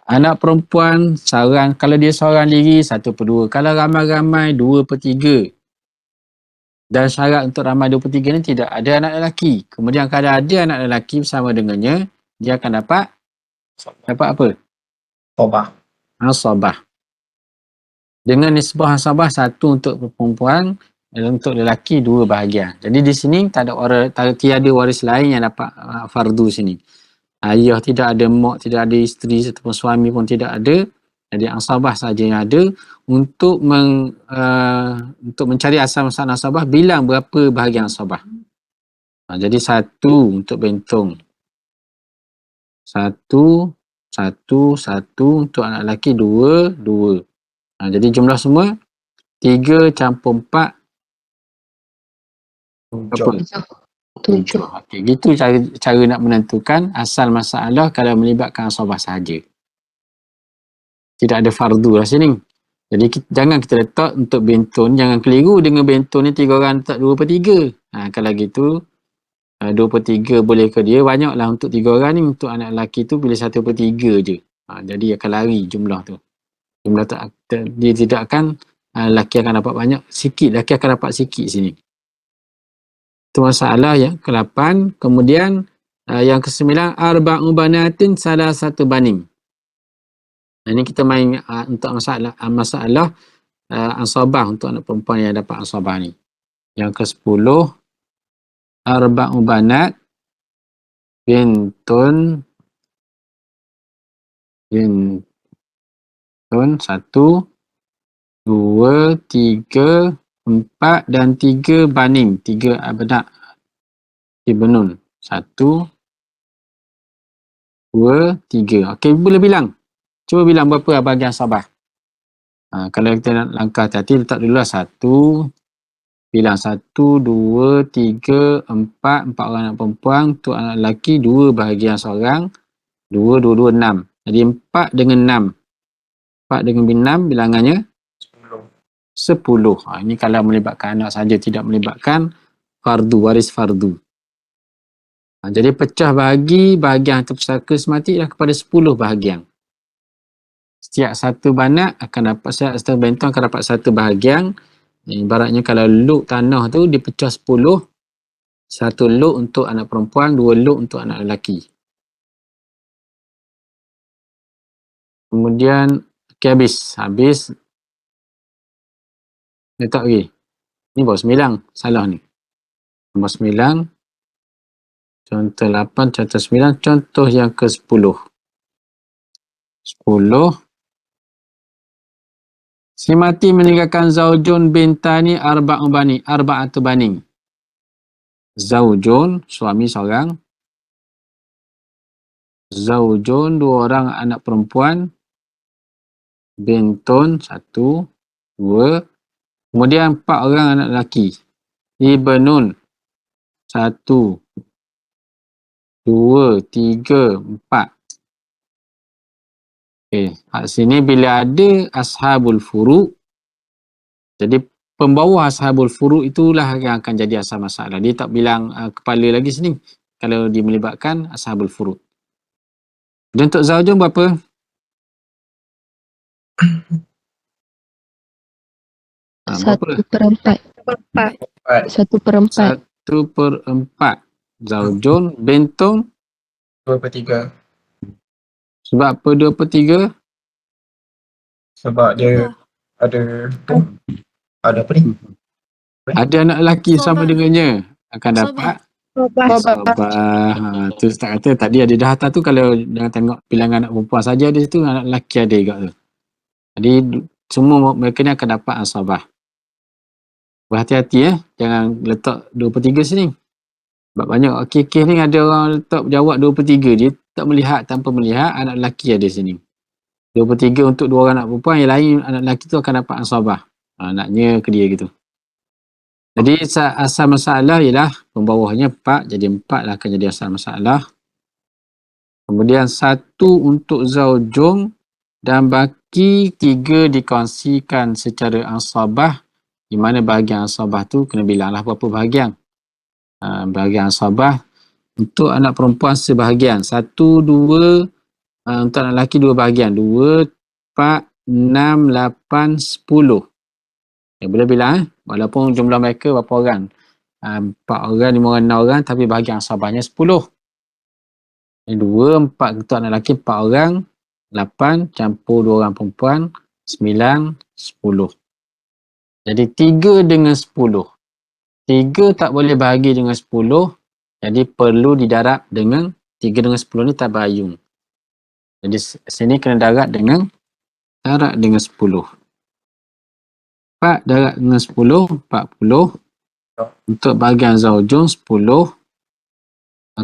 Anak perempuan seorang, kalau dia seorang diri 1/2. Kalau ramai-ramai 2/3. Dan syarat untuk ramai 2/3 ni tidak ada anak lelaki. Kemudian kalau ada anak lelaki bersama dengannya, dia akan dapat apa? Tobah. Asabah. Dengan nisbah asabah 1 untuk perempuan, untuk lelaki 2 bahagian. Jadi di sini tak ada tiada waris lain yang dapat fardu sini. Ayah tidak ada, mak tidak ada, isteri ataupun suami pun tidak ada. Jadi asabah saja yang ada untuk untuk mencari asal masal asabah, bilang berapa bahagian asabah. Jadi 1 untuk bentong. 1, 1, 1. Untuk anak lelaki 2, 2. Jadi jumlah semua 3 campur 4 berapa? 7. 7. Okey, gitu cara nak menentukan asal masalah kalau melibatkan asabah sahaja. Tidak ada fardu lah sini. Jadi jangan kita letak untuk bentun, jangan keliru dengan bentun ni 3 orang letak 2/3. Kalau gitu 2/3 boleh ke dia, banyaklah untuk 3 orang ni. Untuk anak lelaki tu pilih 1/3 je. Jadi akan lari jumlah tu. Jumlah dia tidak akan lelaki akan dapat banyak, sikit lelaki akan dapat sikit sini. Itu masalah yang ke-8. Kemudian yang ke-9, arba'u banatin salah satu baning. Ini kita main untuk masalah ansabah untuk anak perempuan yang dapat ansabah ni. Yang ke-10, arba'u banat bintun 1, 2, 3, 4 dan 3 baning. 3 abnak ibnun. 1, 2, 3. Okey, boleh bilang. Cuba bilang berapa bahagian ansabah. Kalau kita nak langkah hati-hati, letak dulu lah 1. Bilang 1, 2, 3, 4. 4 orang anak perempuan. Untuk anak lelaki 2 bahagian seorang. 2, 2, 2, 6. Jadi 4 dengan 6. 4 dengan 6 bilangannya 10. Ini kalau melibatkan anak saja, tidak melibatkan fardu, waris fardu. Jadi pecah bahagi bahagian harta pusaka semati dah kepada 10 bahagian. Setiap satu banat akan dapat, setiap bentong akan dapat 1 bahagian. Ibaratnya kalau luk tanah tu dipecah 10. 1 luk untuk anak perempuan, 2 luk untuk anak lelaki. Kemudian habis letak lagi. Ni baru 9, salah ni. Nombor 9, contoh 8, contoh 9, contoh yang ke-10. 10. Si mati meninggalkan zaujun bintani arba'atu baning. Zaujun, suami seorang. Zaujun, 2 orang anak perempuan. Bintun, 1, 2. Kemudian 4 orang anak lelaki. Ibnun, 1, 2, 3, 4. Okey, kat sini bila ada ashabul furu', jadi pembawa ashabul furu' itulah yang akan jadi asal masalah. Dia tak bilang kepala lagi sini kalau dia melibatkan ashabul furu'. Dan untuk zaujun berapa? Berapa? 1/4. 1/4. Zaujun, bintun 2/3. sebab apa 2/3? Sebab dia ada apa ni? Ada anak lelaki sama Sobah. dengannya akan dapat Sabah. Tu Ustaz kata tadi ada data tu, kalau jangan tengok bilangan anak perempuan saja di situ, anak lelaki ada juga tu. Jadi semua mereka ni akan dapat asabah. Berhati-hati jangan letak 2/3 sini. Sebab banyak kes ni ada orang letak jawab 2/3, dia tak melihat, tanpa melihat anak lelaki ada sini. 2/3 untuk 2 orang anak perempuan, yang lain anak lelaki tu akan dapat asabah. Naknya ke dia gitu. Jadi asal masalah ialah pembawahnya 4, jadi 4 lah akan jadi asal masalah. Kemudian 1 untuk zaujung dan baki 3 dikongsikan secara ansabah, di mana bahagian ansabah tu kena bilanglah berapa bahagian. Bahagian ansabah untuk anak perempuan sebahagian. 1, 2, untuk anak lelaki 2 bahagian. 2, 4, 6, 8, 10. Boleh bilang walaupun jumlah mereka berapa orang. 4 orang, 5 orang, 6 orang, tapi bahagian ansabahnya 10. 2, 4 untuk anak lelaki 4 orang, 8 campur 2 orang perempuan, 9, 10. Jadi 3 dengan 10. 3 tak boleh bahagi dengan 10, jadi perlu didarab dengan 3 dengan 10 ni tabayun. Jadi sini kena darab dengan 10. 4 darab dengan 10, 40. Untuk bahagian zaujun 10.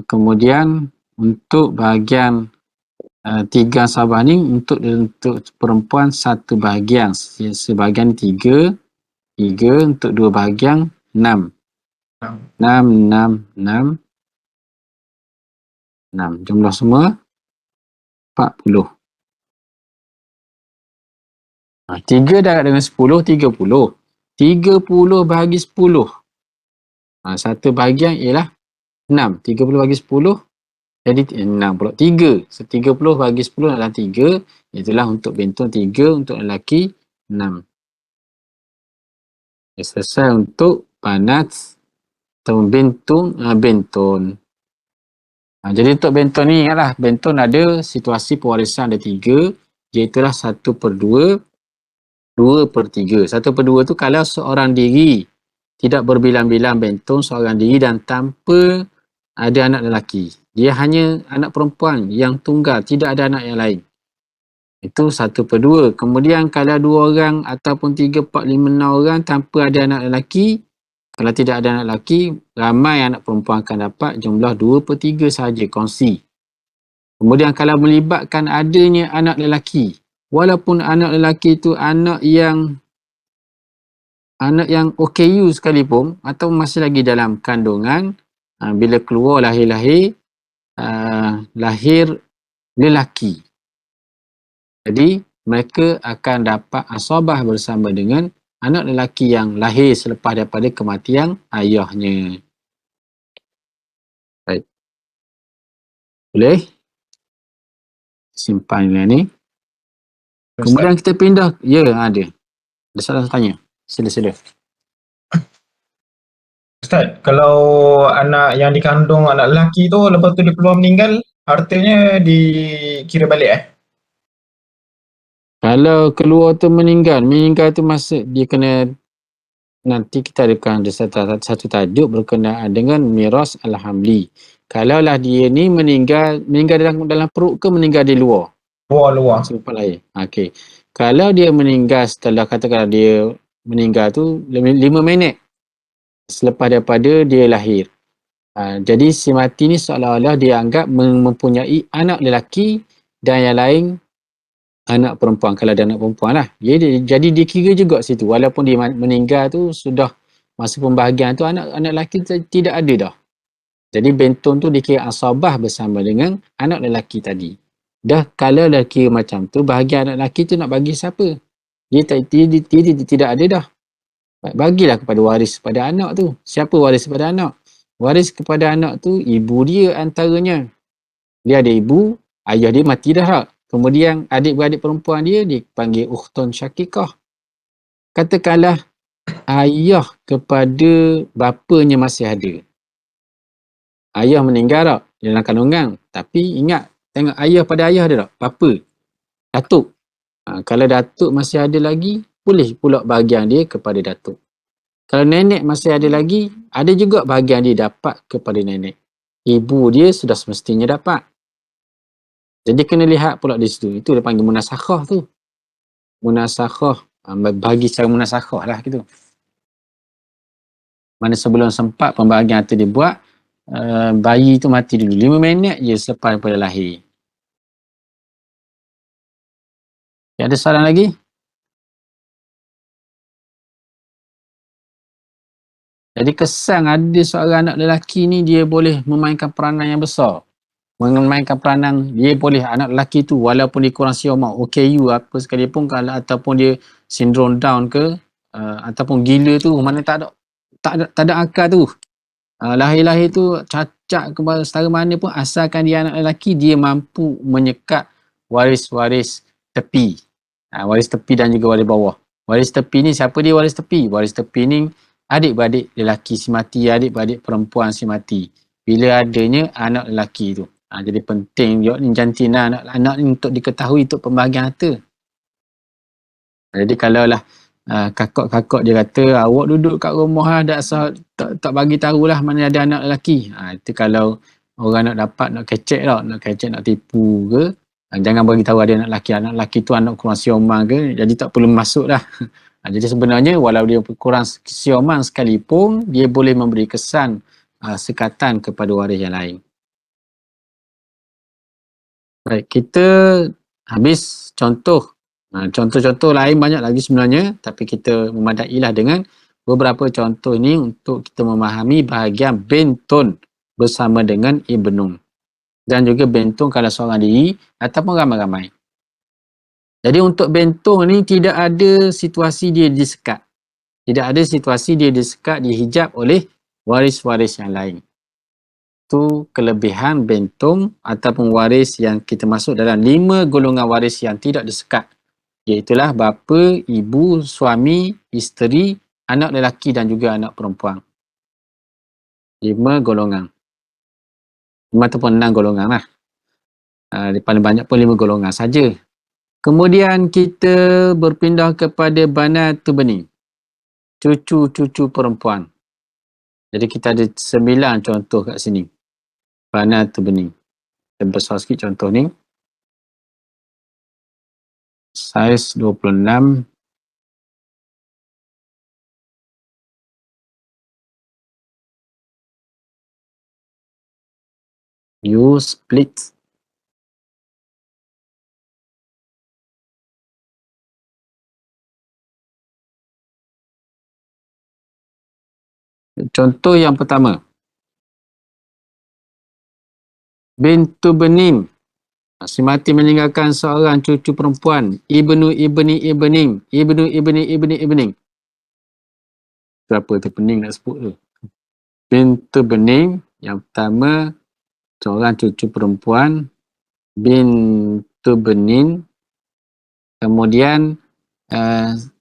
Kemudian untuk bahagian 3 sabah ni untuk perempuan 1 bahagian. Sebahagian 3, untuk 2 bahagian 6. 6. Jumlah semua 40. 3 darab dengan 10, 30. 30 bahagi 10. 1 bahagian ialah 6. 30 bahagi 10 jadi 6 pula. 3. 30 bahagi 10 adalah 3. Itulah untuk bentun 3, untuk lelaki 6. Selesai untuk panas atau bentun. Jadi untuk bentun ni ingatlah, bentun ada situasi pewarisan ada 3, iaitulah 1/2, 2/3. 1/2 tu kalau seorang diri, tidak berbilang-bilang bentun, seorang diri dan tanpa ada anak lelaki. Dia hanya anak perempuan yang tunggal, tidak ada anak yang lain. Itu 1/2. Kemudian kalau 2 orang ataupun 3, 4, 5, 6 orang tanpa ada anak lelaki, kalau tidak ada anak lelaki, ramai anak perempuan akan dapat jumlah 2/3 sahaja kongsi. Kemudian kalau melibatkan adanya anak lelaki, walaupun anak lelaki itu anak yang OKU sekalipun atau masih lagi dalam kandungan, bila keluar lahir lelaki. Jadi mereka akan dapat asabah bersama dengan anak lelaki yang lahir selepas daripada kematian ayahnya. Baik. Boleh? Simpan ni. Kemudian kita pindah. Ya, ada. Ada salah tanya. Sila. Ustaz, kalau anak yang dikandung anak lelaki tu lepas tu dia keluar meninggal, hartanya dikira balik Kalau keluar tu meninggal tu maksud dia kena, nanti kita ada satu tajuk berkenaan dengan miras alhamli. Kalaulah dia ni meninggal dalam perut ke meninggal di luar? Luar. Simpan lain. Okey. Kalau dia meninggal setelah, katakanlah dia meninggal tu 5 minit selepas daripada dia lahir. Jadi si mati ni seolah-olah dia anggap mempunyai anak lelaki dan yang lain anak perempuan, kalau ada anak perempuan lah. Jadi dia kira juga situ. Walaupun dia meninggal tu sudah masa pembahagian tu, anak lelaki tidak ada dah. Jadi bentun tu dikira asabah bersama dengan anak lelaki tadi. Dah kalau dah kira macam tu, bahagian anak lelaki tu nak bagi siapa? Dia tidak ada dah. Bagilah kepada waris kepada anak tu. Siapa waris kepada anak? Waris kepada anak tu ibu dia antaranya. Dia ada ibu, ayah dia mati dah. Kemudian adik-beradik perempuan dia dipanggil ukhtun syakikah. Katakanlah ayah kepada bapanya masih ada. Ayah meninggal tak dalam kandungan. Tapi ingat, tengok ayah pada ayah ada tak? Bapa, datuk. Kalau datuk masih ada lagi, boleh pula bahagian dia kepada datuk. Kalau nenek masih ada lagi, ada juga bahagian dia dapat kepada nenek. Ibu dia sudah semestinya dapat. Jadi kena lihat pula di situ. Itu dia panggil munasakhah tu. Munasakhah. Bagi secara munasakhah lah gitu. Mana sebelum sempat pembahagian tu dibuat, bayi tu mati dulu. 5 minit je selepas daripada lahir. Ada soalan lagi? Jadi kesan ada seorang anak lelaki ni dia boleh memainkan peranan yang besar. Memainkan peranan, dia boleh, anak lelaki tu walaupun dia kurang siomang, OKU apa sekalipun, kalau ataupun dia sindrom Down ke, ataupun gila tu, mana tak ada akal tu. Lahir-lahir tu cacat kepada setara mana pun, asalkan dia anak lelaki, dia mampu menyekat waris-waris tepi. Waris tepi dan juga waris bawah. Waris tepi ni, siapa dia waris tepi? Waris tepi ni adik-beradik lelaki si mati, adik-beradik perempuan si mati. Bila adanya anak lelaki tu. Jadi penting juga ni jantina anak-anak ni untuk diketahui untuk pembahagian harta. Jadi kalaulah kakak-kakak dia kata awak duduk kat rumah lah, tak bagi tahulah mana ada anak lelaki. Itu kalau orang nak dapat, nak kecek tak, nak tipu ke, jangan bagi tahu ada anak lelaki. Anak lelaki tu anak kurang siomang ke, jadi tak perlu masuk dah. Jadi sebenarnya walau dia kurang siomang sekalipun, dia boleh memberi kesan sekatan kepada waris yang lain. Baik, kita habis contoh. Contoh-contoh lain banyak lagi sebenarnya, tapi kita memadailah dengan beberapa contoh ini untuk kita memahami bahagian bentun bersama dengan ibnun. Dan juga bentun kalau seorang diri ataupun ramai-ramai. Jadi untuk bentun ni tidak ada situasi dia disekat. Tidak ada situasi dia disekat, dihijab oleh waris-waris yang lain. Itu kelebihan bentun ataupun waris yang kita masuk dalam 5 golongan waris yang tidak disekat. Iaitulah bapa, ibu, suami, isteri, anak lelaki dan juga anak perempuan. 5 golongan. 5 ataupun 6 golongan lah. Paling banyak pun 5 golongan saja. Kemudian kita berpindah kepada banat benih. Cucu-cucu perempuan. Jadi kita ada 9 contoh kat sini. Banat benih. Kita besar sikit contoh ni. Saiz 26. You split. Contoh yang pertama. Bintu benin. Si mati meninggalkan seorang cucu perempuan. Ibnu ibni ibning. Ibnu ibni ibni ibning. Berapa tu pening nak sebut tu. Bintu benin. Yang pertama. Seorang cucu perempuan. Bintu benin. Kemudian.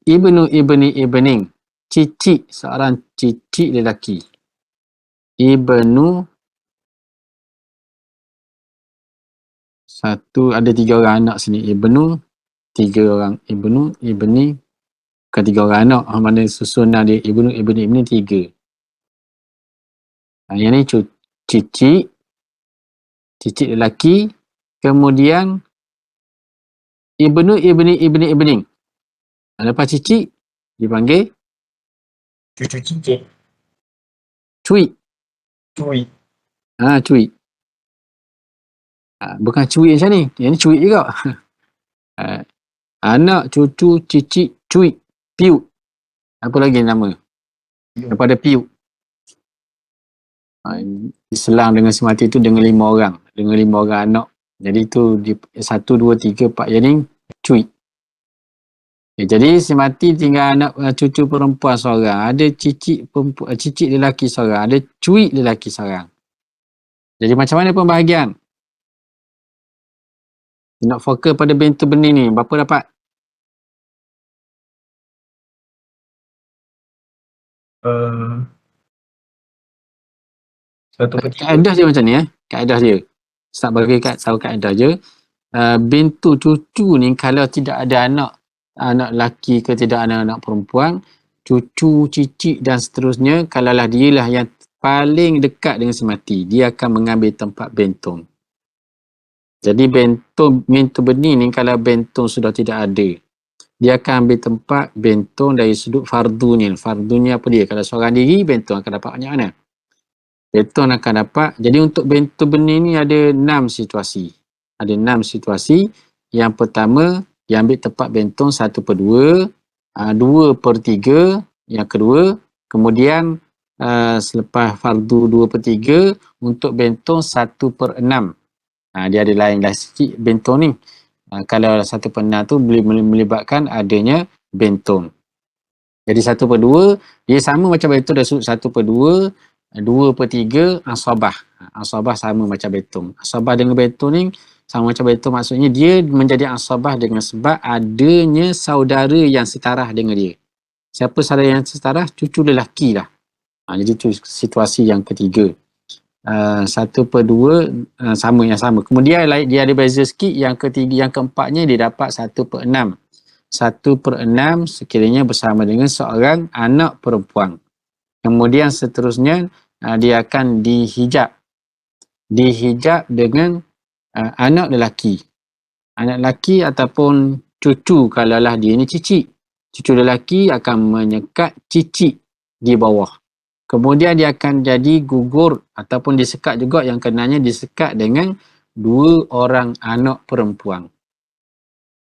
Ibnu ibni ibning. Cicit. Seorang cicit lelaki. Ibnu. Ada 3 orang anak sini. Ibnu. 3 orang ibnu. Ibni. Bukan 3 orang anak. Mana susunan dia. Ibnu ibni ibni 3. Yang ni cicit. Cicit lelaki. Kemudian. Ibnu ibni ibni ibning. Lepas cicit. Dipanggil. Cucu cicit. Cuit. Cuit. Cuit. Bukan cuit macam ni. Yang ni cuit juga. Anak, cucu, cicit, cuit, piut. Apa lagi nama? Daripada piut. Diselang dengan si mati tu dengan 5 orang. Dengan 5 orang anak. Jadi tu 1, 2, 3, 4. Yang ni cuit. Jadi si mati tinggal anak cucu perempuan seorang. Ada cicit lelaki seorang. Ada cuit lelaki seorang. Jadi macam mana pembahagian? Nak fokus pada bintu benih ni. Berapa dapat? Kaedah dia macam ni kaedah dia. Start bagi tahu kaedah je. Bintu cucu ni kalau tidak ada anak lelaki ke tidak ada anak perempuan, cucu, cicit dan seterusnya, kalaulah dialah yang paling dekat dengan si mati, dia akan mengambil tempat bentong. Jadi bintu benih ni kalau bentong sudah tidak ada, dia akan ambil tempat bentong dari sudut fardunya. Fardunya apa dia? Kalau seorang diri, bentong akan dapat banyak mana? Bentong akan dapat. Jadi untuk bintu benih ni ada 6 situasi. Ada 6 situasi. Yang pertama, dia ambil tempat bentong 1/2, 2/3. Yang kedua, kemudian selepas fardu 2/3, untuk bentong 1/6. Dia ada lain-lain sikit bentong ni. Kalau 1/6 tu boleh melibatkan adanya bentong. Jadi 1/2, dia sama macam bentong dari sudut 1/2, 2/3 asabah. Asabah sama macam bentong. Asabah dengan bentong ni sama macam bentong, maksudnya dia menjadi asabah dengan sebab adanya saudara yang setarah dengan dia. Siapa saudara yang setarah? Cucu lelaki lah. Jadi tu situasi yang ketiga. 1/2 sama. Kemudian dia ada beza sikit. Yang ketiga, yang keempatnya dia dapat 1/6. 1/6 sekiranya bersama dengan seorang anak perempuan. Kemudian seterusnya dia akan dihijab dengan anak lelaki. Anak lelaki ataupun cucu kalaulah dia ni cicit. Cucu lelaki akan menyekat cicit di bawah. Kemudian dia akan jadi gugur ataupun disekat juga, yang kenanya disekat dengan 2 orang anak perempuan.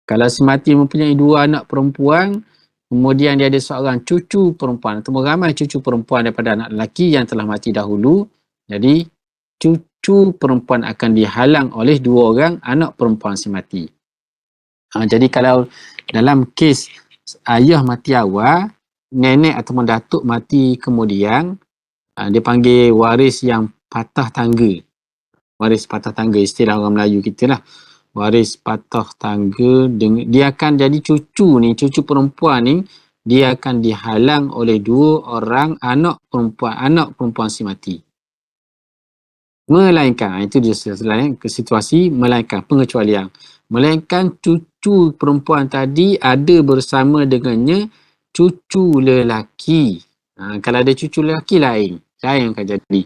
Kalau si mati mempunyai 2 anak perempuan, kemudian dia ada seorang cucu perempuan atau ramai cucu perempuan daripada anak lelaki yang telah mati dahulu, jadi cucu perempuan akan dihalang oleh 2 orang anak perempuan si mati. Jadi kalau dalam kes ayah mati awal, nenek ataupun datuk mati kemudian, dia panggil waris yang patah tangga. Waris patah tangga, istilah orang Melayu kita lah. Waris patah tangga, dia akan jadi cucu perempuan ni, dia akan dihalang oleh 2 orang anak perempuan si mati. Melainkan, itu dia selain situasi, melainkan pengecualian. Melainkan cucu perempuan tadi ada bersama dengannya cucu lelaki. Kalau ada cucu lelaki lain yang akan jadi.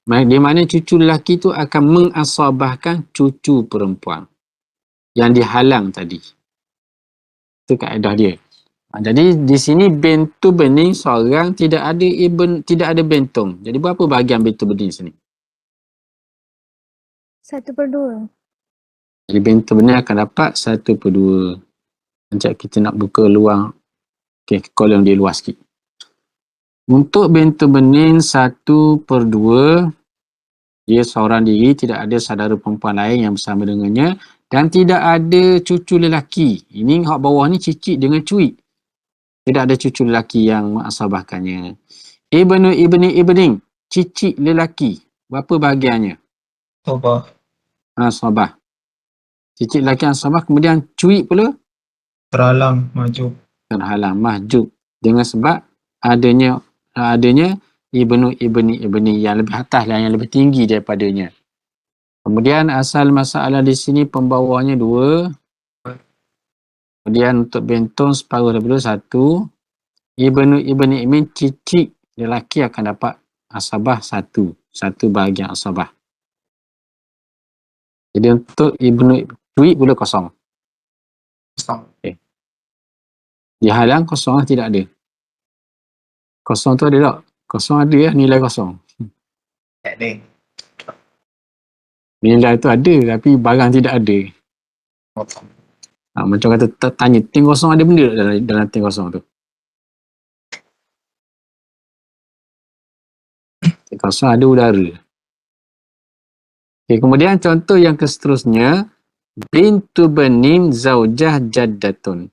Di mana cucu lelaki tu akan mengasabahkan cucu perempuan yang dihalang tadi. Itu kaedah dia. Jadi di sini bintu bening seorang, tidak ada bentong. Jadi berapa bahagian bintu bening sini? 1/2. Jadi bintu bening akan dapat 1/2. Sekejap kita nak buka luang. Okey, kolom dia luas sikit. Untuk bintu bening 1/2, dia seorang diri, tidak ada saudara perempuan lain yang bersama dengannya dan tidak ada cucu lelaki. Ini hak bawah ni cicit dengan cuit. Tidak ada cucu lelaki yang mengasabahkannya. Ibning, cicit lelaki. Berapa bahagiannya? Sobah. Sabah. Cicit lelaki asabah, kemudian cuit pula Terhalang, maju. terhalang, mahjub. Dengan sebab adanya ibni yang lebih atas lah, yang lebih tinggi daripadanya. Kemudian asal masalah di sini pembawanya 2. Kemudian untuk bentong separuh daripada 1. Ibni cicit lelaki akan dapat asabah 1. 1 bahagian asabah. Jadi untuk cuit pula kosong. Okay. Dihalang kosong lah, tidak ada. Kosong tu ada tak? Kosong ada ya, nilai kosong. Tak ada. Nilai tu ada tapi barang tidak ada. Macam kata tanya, ting kosong ada benda tak dalam ting kosong tu? Ting kosong ada udara. Okay, kemudian contoh yang seterusnya, bintu benin zaujah jaddatun.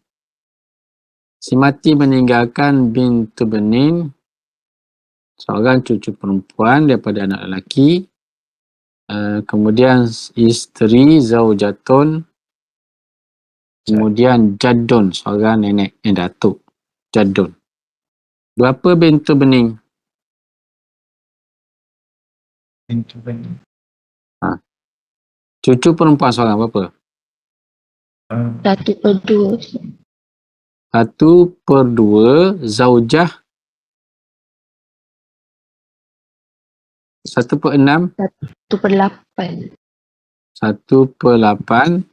Si mati meninggalkan bintu benin, seorang cucu perempuan daripada anak lelaki. Kemudian isteri zaujatun, kemudian jaddun, seorang nenek yang datuk, jaddun. Berapa bintu bening? Bintu bening. Cucu perempuan seorang berapa? 1/2. 1/2 zaujah 1/6. 1/8. 1/8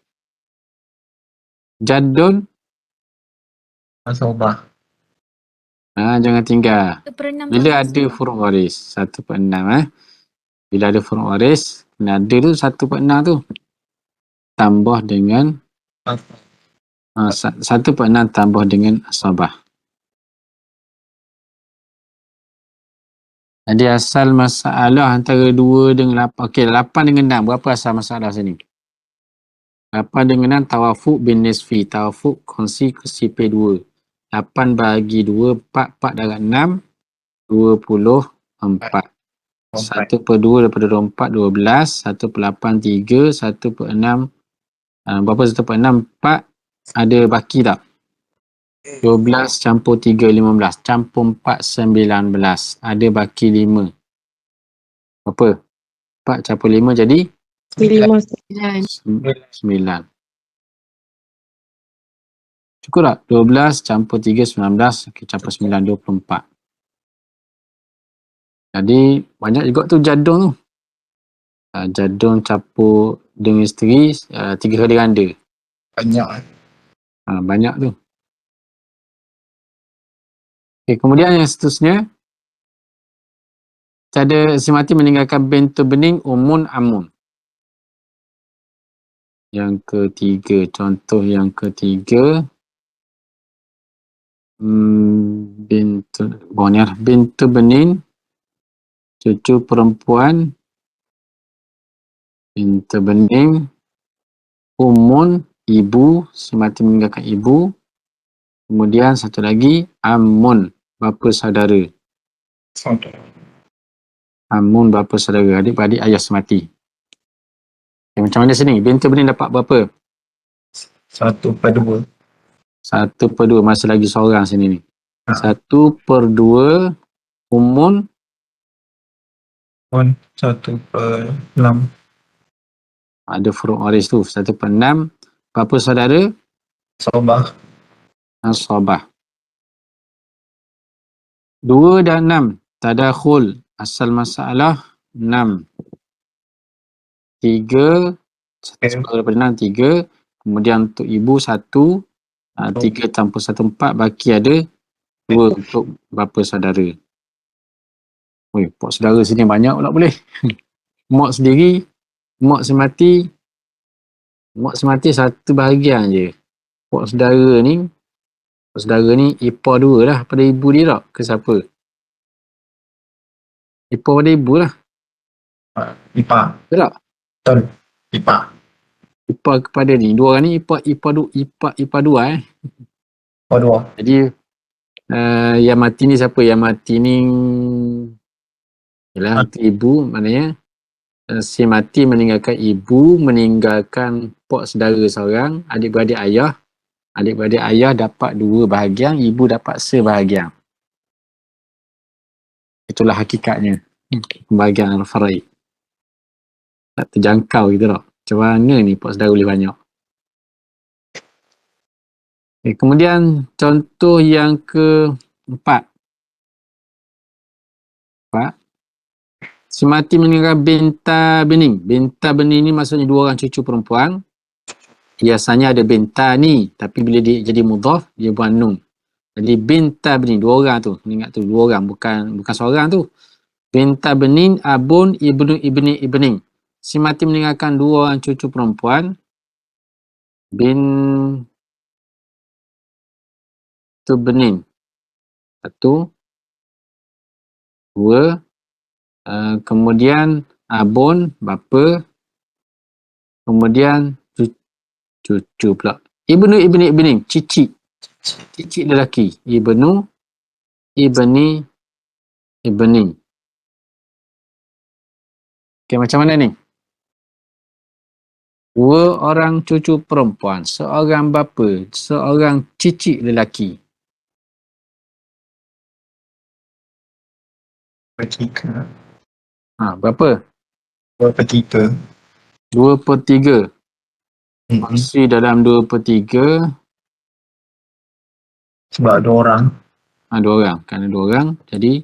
jaddun. Sobah. Jangan tinggal. 1/6. Bila ada furuk waris 1/6 bila ada furuk waris, kena ada tu 1/6 tu tambah dengan 1/6 tambah dengan asabah. Jadi asal masalah antara 2 dengan 8. Okey, 8 dengan 6. Berapa asal masalah sini? 8 dengan 6 tawafuk bin nisfi. Tawafuk kongsi P2. 8 bahagi 2, 4. 4 darab 6, 24. 1/2 daripada 24, 12. 1/8, 3. 1/6, berapa 1/6? 4. Ada baki tak? 12 campur 3, 15. Campur 4, 19. Ada baki 5. Berapa? 4 campur 5 jadi 9. Cukup tak? 12 campur 3, 19. Okay, campur 9, 24. Jadi banyak juga tu jaddun tu. Jaddun campur dengan isteri 3 kali ganda. Banyak. Banyak tu. Okay, kemudian yang seterusnya, ada si mati meninggalkan bintu bening umun amun. Yang ketiga, contoh yang ketiga, bintu benin, cucu perempuan, bintu benin, umun, ibu, si mati meninggalkan ibu. Kemudian satu lagi, amun, bapa saudara. Amun, bapa saudara, adik-beradik ayah semati. Macam mana sini? Bintu benin dapat berapa? 1/2. 1/2, masih lagi seorang sini ni. 1/2 umun, 1/6. ada furuk waris tu. 1/6. Berapa saudara? Sobah. Asabah. 2 dan 6. Tadakhul. Asal masalah 6. 3. 1/10 daripada 6, 3. Kemudian untuk ibu 1. 3 tanpa 1/4. Baki ada 2 untuk bapa saudara. Oi, pok saudara sini banyak pula boleh. Mak sendiri, mak semati 1 bahagian je. Pok saudara ni ipar 2 lah pada ibu dia tak? Ke siapa? Ipar pada ibu lah. Ipar. Betul tak? Betul. Ipar. Ipar kepada ni. 2 orang ni ipar 2 Ipar 2. Jadi yang mati ni siapa? Yang mati ni ialah ibu, maknanya si mati meninggalkan ibu, meninggalkan pok saudara seorang, adik-beradik ayah. Adik-beradik ayah dapat 2 bahagian, ibu dapat sebahagian. Itulah hakikatnya pembahagian al-faraid. Tak terjangkau gitu tak? Macam mana ni pok saudara boleh banyak? Okay, kemudian contoh yang keempat. Si mati meninggalkan binta bening. Binta bening ni maksudnya 2 orang cucu perempuan. Biasanya ada binta ni, tapi bila dia jadi mudhaf, dia buang nun. Jadi binta bening, 2 orang tu. Ingat tu 2 orang, bukan seorang tu. Binta benin, abun, ibnu, ibning. Si mati meninggalkan 2 orang cucu perempuan. Bintu benin. 1, 2. Kemudian abun, bapa. Kemudian cucu pula. Ibnu, ibning. Cicit lelaki. Ibnu, ibning. Okay, macam mana ni? 2 orang cucu perempuan, seorang bapa, seorang cicit lelaki. Bertiga. Berapa? 2/3. 2/3. Maksud dalam 2/3. Sebab 2 orang. 2 orang. Kerana 2 orang, jadi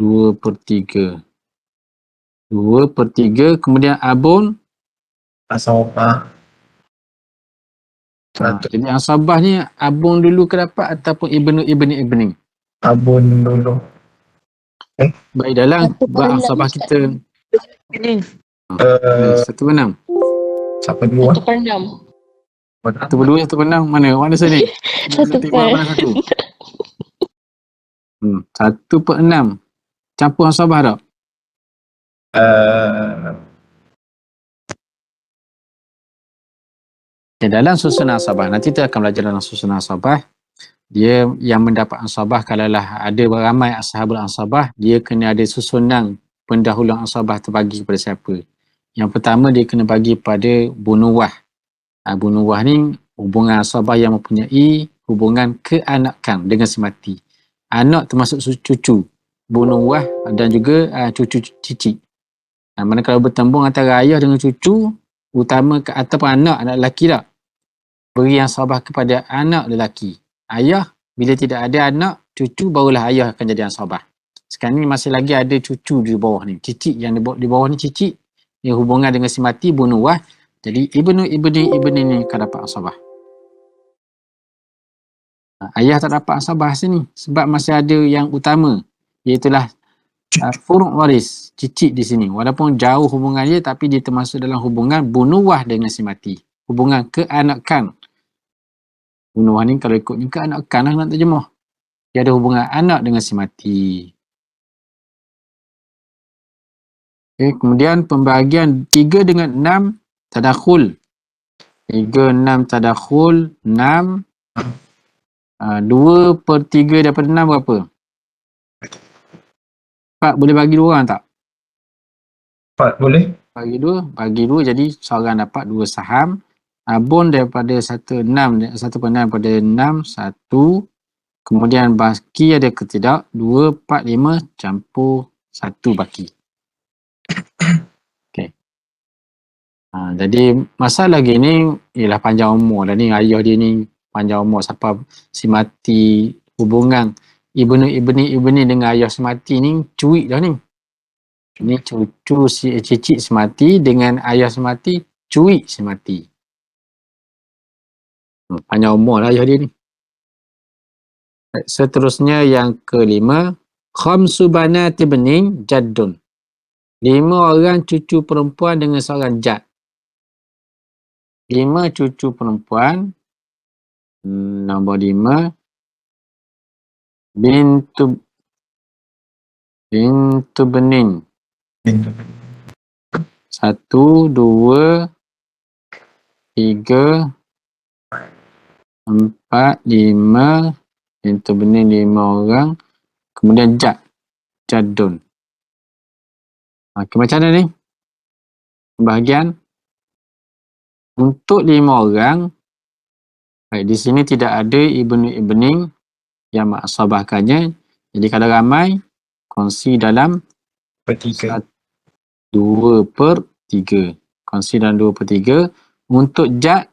2/3. 2/3. Kemudian abun. Asabah. Jadi asabah ni abun dulu ke dapat ataupun ibnu, ibning? Abun dulu. Baik, dalam bab asabah kita. 1/6. Siapa dulu? 1/6. 1/2, 1/6. Mana sini? 1/6. 1/6. Campur asabah tak? Dalam susunan asabah, nanti kita akan belajar dalam susunan asabah. Dia yang mendapat asabah, kalaulah ada ramai ashabul asabah, dia kena ada susunan pendahuluan asabah terbagi kepada siapa. Yang pertama, dia kena bagi pada bunuwah. Bunuwah ni hubungan asabah yang mempunyai hubungan keanakan dengan si mati. Anak termasuk cucu, bunuwah dan juga cucu cicit. Manakala bertembung antara ayah dengan cucu, utama ataupun anak lelaki tak? Beri asabah kepada anak lelaki. Ayah, bila tidak ada anak, cucu, barulah ayah akan jadi asabah. Sekarang ni masih lagi ada cucu di bawah ni. Cicit yang di bawah ni cicit. Yang hubungan dengan si mati, bunuwah. Jadi ibnu, ibning ni akan dapat asabah. Ayah tak dapat asabah sini. Sebab masih ada yang utama. Iaitulah furuk waris, cicit di sini. Walaupun jauh hubungan dia, tapi dia termasuk dalam hubungan bunuwah dengan si mati. hubungan keanakan. Bunuh ni kalau ikutnya keanakan lah nak terjemah. Dia ada hubungan anak dengan si mati. Okay, kemudian pembahagian 3 dengan 6 tadakhul. 3, 6 tadakhul, 6. 2/3 daripada 6 berapa? 4 boleh bagi 2 orang tak? 4 boleh. Bagi 2 jadi seorang dapat 2 saham. Bond daripada 1/6 daripada 6 1. Kemudian baki ada ke tidak? 2, 4, 5 campur 1 baki. Okey. Jadi masalah gini ialah panjang umur dah ni. Ayah dia ni panjang umur sampai si mati, hubungan ibni dengan ayah si mati ni cuik dah ni. Ni cucu cicit si mati dengan ayah si mati, cuik si mati. Panjang umur lah ayah dia ni. Seterusnya yang kelima, khamsu banati bening jaddun. 5 orang cucu perempuan dengan seorang jad. 5 cucu perempuan. Nombor 5. Bintu bening. 1, 2, 3, 4, 5. Bintu bening 5 orang. Kemudian jaddun. Okay, macam mana ni? Pembahagian. Untuk 5 orang, baik, di sini tidak ada ibni yang mengasabahkannya. Jadi kalau ramai, kongsi dalam 3. 2/3. Kongsi dalam 2/3. Untuk jad,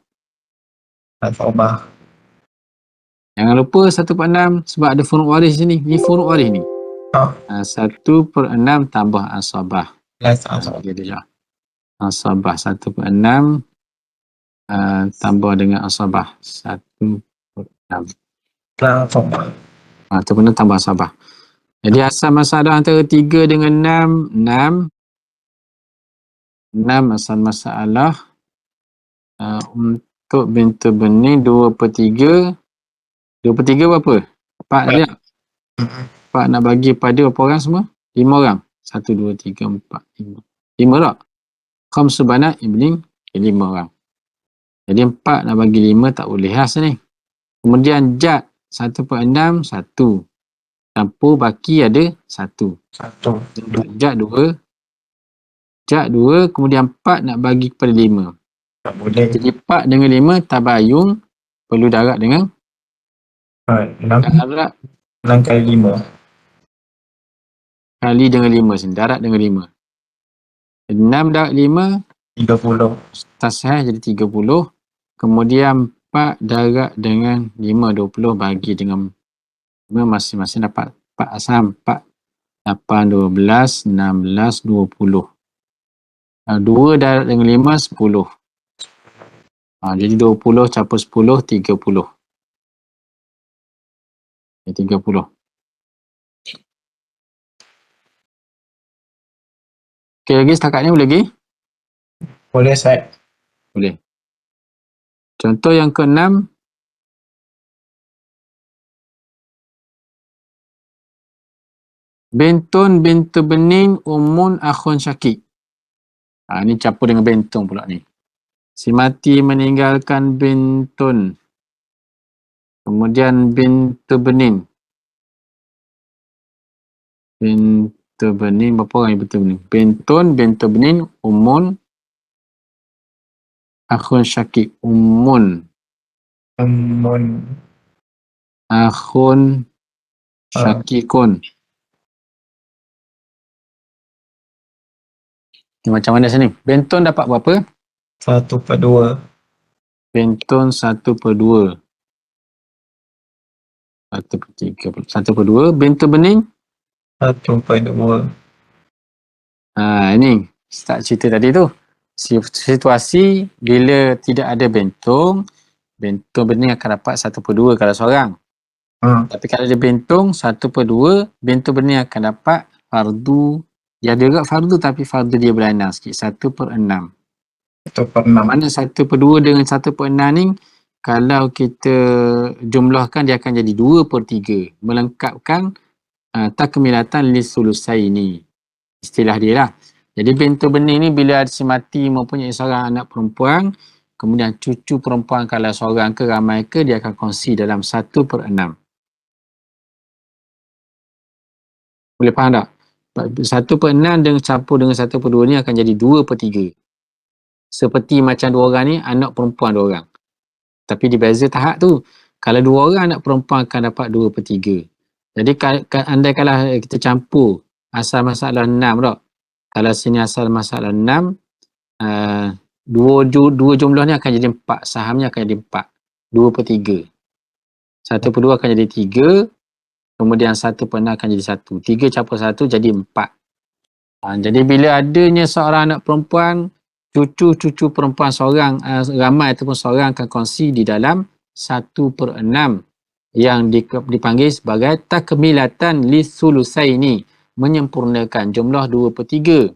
Al-Fawbah. jangan lupa 1/6 sebab ada furuk waris sini. Ni furuk waris ni. 1/6 tambah asabah. Jadi asabah 1/6 tambah dengan asabah 1/6. Al-Fawbah. 1/6 tambah asabah. Jadi asal masalah antara 3 dengan 6, 6. 6 asal masalah. Untuk bintu bening 2/3. 2/3 berapa? 4 tadi tak? 4 nak bagi pada berapa orang semua? 5 orang. 1, 2, 3, 4, 5. 5 tak? Khamsu banat ibning 5 orang. Jadi 4 nak bagi 5 tak boleh lah sini. Kemudian jad 1/6 1. Campur baki ada 1. Jad 2. Jad 2. Kemudian 4 nak bagi kepada 5. Tak boleh. Jadi 4 dengan 5 tabayun. Perlu darab dengan 6 kali 5. Kali dengan 5 sini. Darab dengan 5. 6 darab 5. 30. Tasah jadi 30. Kemudian 4 darab dengan 5, 20 bagi dengan 5 masing-masing dapat 4 asam. 4, 8, 12, 16, 20. 2 darab dengan 5, 10. Jadi 20 campur 10, 30. 30. Okey, lagi setakat ni boleh lagi? Boleh, Ustaz. Boleh. Contoh yang ke-6. Bintun bintu bening umun akhun syakik. Ni campur dengan bintun pula ni. Si mati meninggalkan bintun. Kemudian bintu bening. Bintu bening, berapa orang yang bintu bening? Bintun, bintu bening, umun, akhun syakik. Akhun syakikun. Ni macam mana sini? Bintun dapat berapa? 1/2. Bintun 1/2. 1/3. 1/2. Bintu bening? 1/2. Ini start cerita tadi tu. Situasi bila tidak ada bentong bening akan dapat 1/2 kalau seorang. Tapi kalau ada bentong 1/2, bentong bening akan dapat fardu. Dia ada juga fardu tapi fardu dia berlanang sikit. 1/6. 1/6. Mana 1/2 dengan 1/6 ni, kalau kita jumlahkan dia akan jadi 2/3. Melengkapkan takmilatan lis-sulusai ni. Istilah dia lah. Jadi bintu bening ni bila si mati mempunyai seorang anak perempuan, kemudian cucu perempuan kalau seorang ke ramai ke, dia akan kongsi dalam 1/6. Boleh faham tak? 1/6 dengan campur dengan 1/2 ni akan jadi 2/3. Seperti macam dua orang ni, anak perempuan dua orang. Tapi di beza tahap tu. Kalau dua orang anak perempuan akan dapat 2/3. Jadi andai kalau kita campur asal masalah 6 tak? Kalau sini asal masalah 6, dua jumlah ni akan jadi 4. Sahamnya akan jadi 4. 2/3. 1/2 akan jadi 3. Kemudian 1/6 akan jadi 1. 3 campur 1 jadi 4. Jadi bila adanya seorang anak perempuan, cucu-cucu perempuan seorang, ramai ataupun seorang akan kongsi di dalam 1/6 yang dipanggil sebagai takmilatan lis-sulusaini, menyempurnakan jumlah 2/3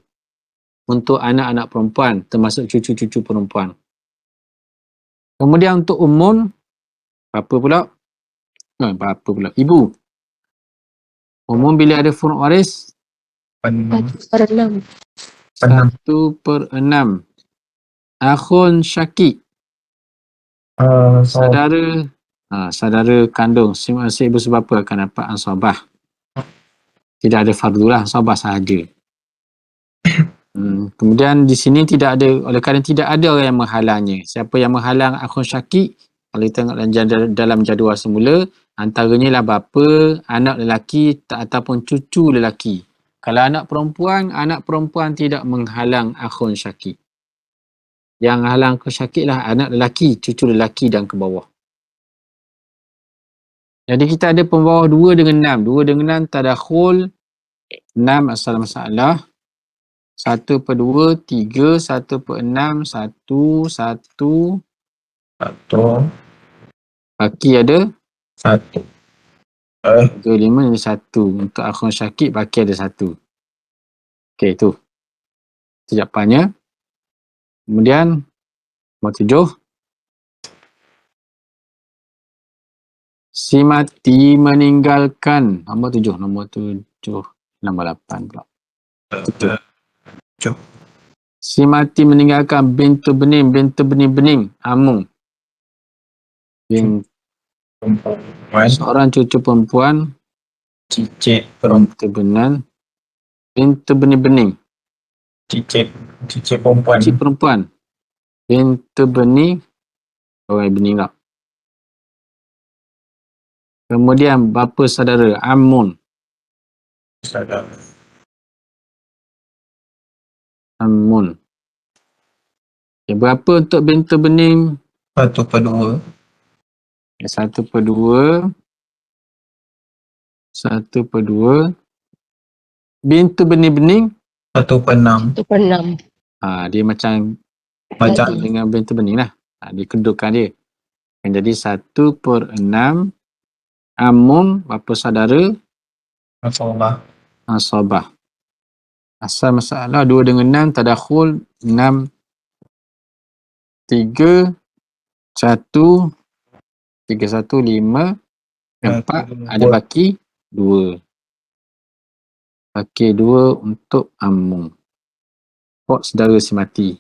untuk anak-anak perempuan termasuk cucu-cucu perempuan. Kemudian untuk umun, ibu. Umum bila ada furuk waris 1/6. 1/6. Akhun syakik, saudara kandung si ibu sebapa akan dapat ansabah. Tidak ada fardu lah, ansabah sahaja. Kemudian di sini tidak ada, oleh kerana tidak ada orang yang menghalangnya. Siapa yang menghalang akhun syakik, kalau kita tengok dalam jadual semula, antaranya lah bapa, anak lelaki ataupun cucu lelaki. Kalau anak perempuan tidak menghalang akhun syakik. Yang halang akhun syakik lah anak lelaki, cucu lelaki dan ke bawah. Jadi kita ada pembawah 2 dengan 6. 2 dengan 6 tadakhul, 6 asal masalah. 1/2, 3, 1/6, 1, 1. Baki ada 1. 3, 5 ini 1. Untuk akhun syakik baki ada 1. Okey, tu. Itu jawapannya. Kemudian nombor 7. Si mati meninggalkan. Nombor 7. Nombor 8 pula. Si mati meninggalkan bintu bening, amung. Seorang cucu perempuan, Cicit perempuan. bintu bening. Cicit perempuan. Cicit perempuan. Bintu bening, orang bening tak. Kemudian bapa saudara, amun. Amun. Okay, berapa untuk bintu bening? 1/2. 1/2. 1/2. Bintu bening. 1/6. 1/6. Dia macam dengan bintu bening lah. Dikedukan dia. Akan jadi 1/6. Amun, bapa saudara. Ansabah. Asal masalah 2 dengan 6, tadakhul 6, 3, 1, 3, 1, 5, 4, ada baki 2. Baki 2 untuk amun. Pok saudara si mati.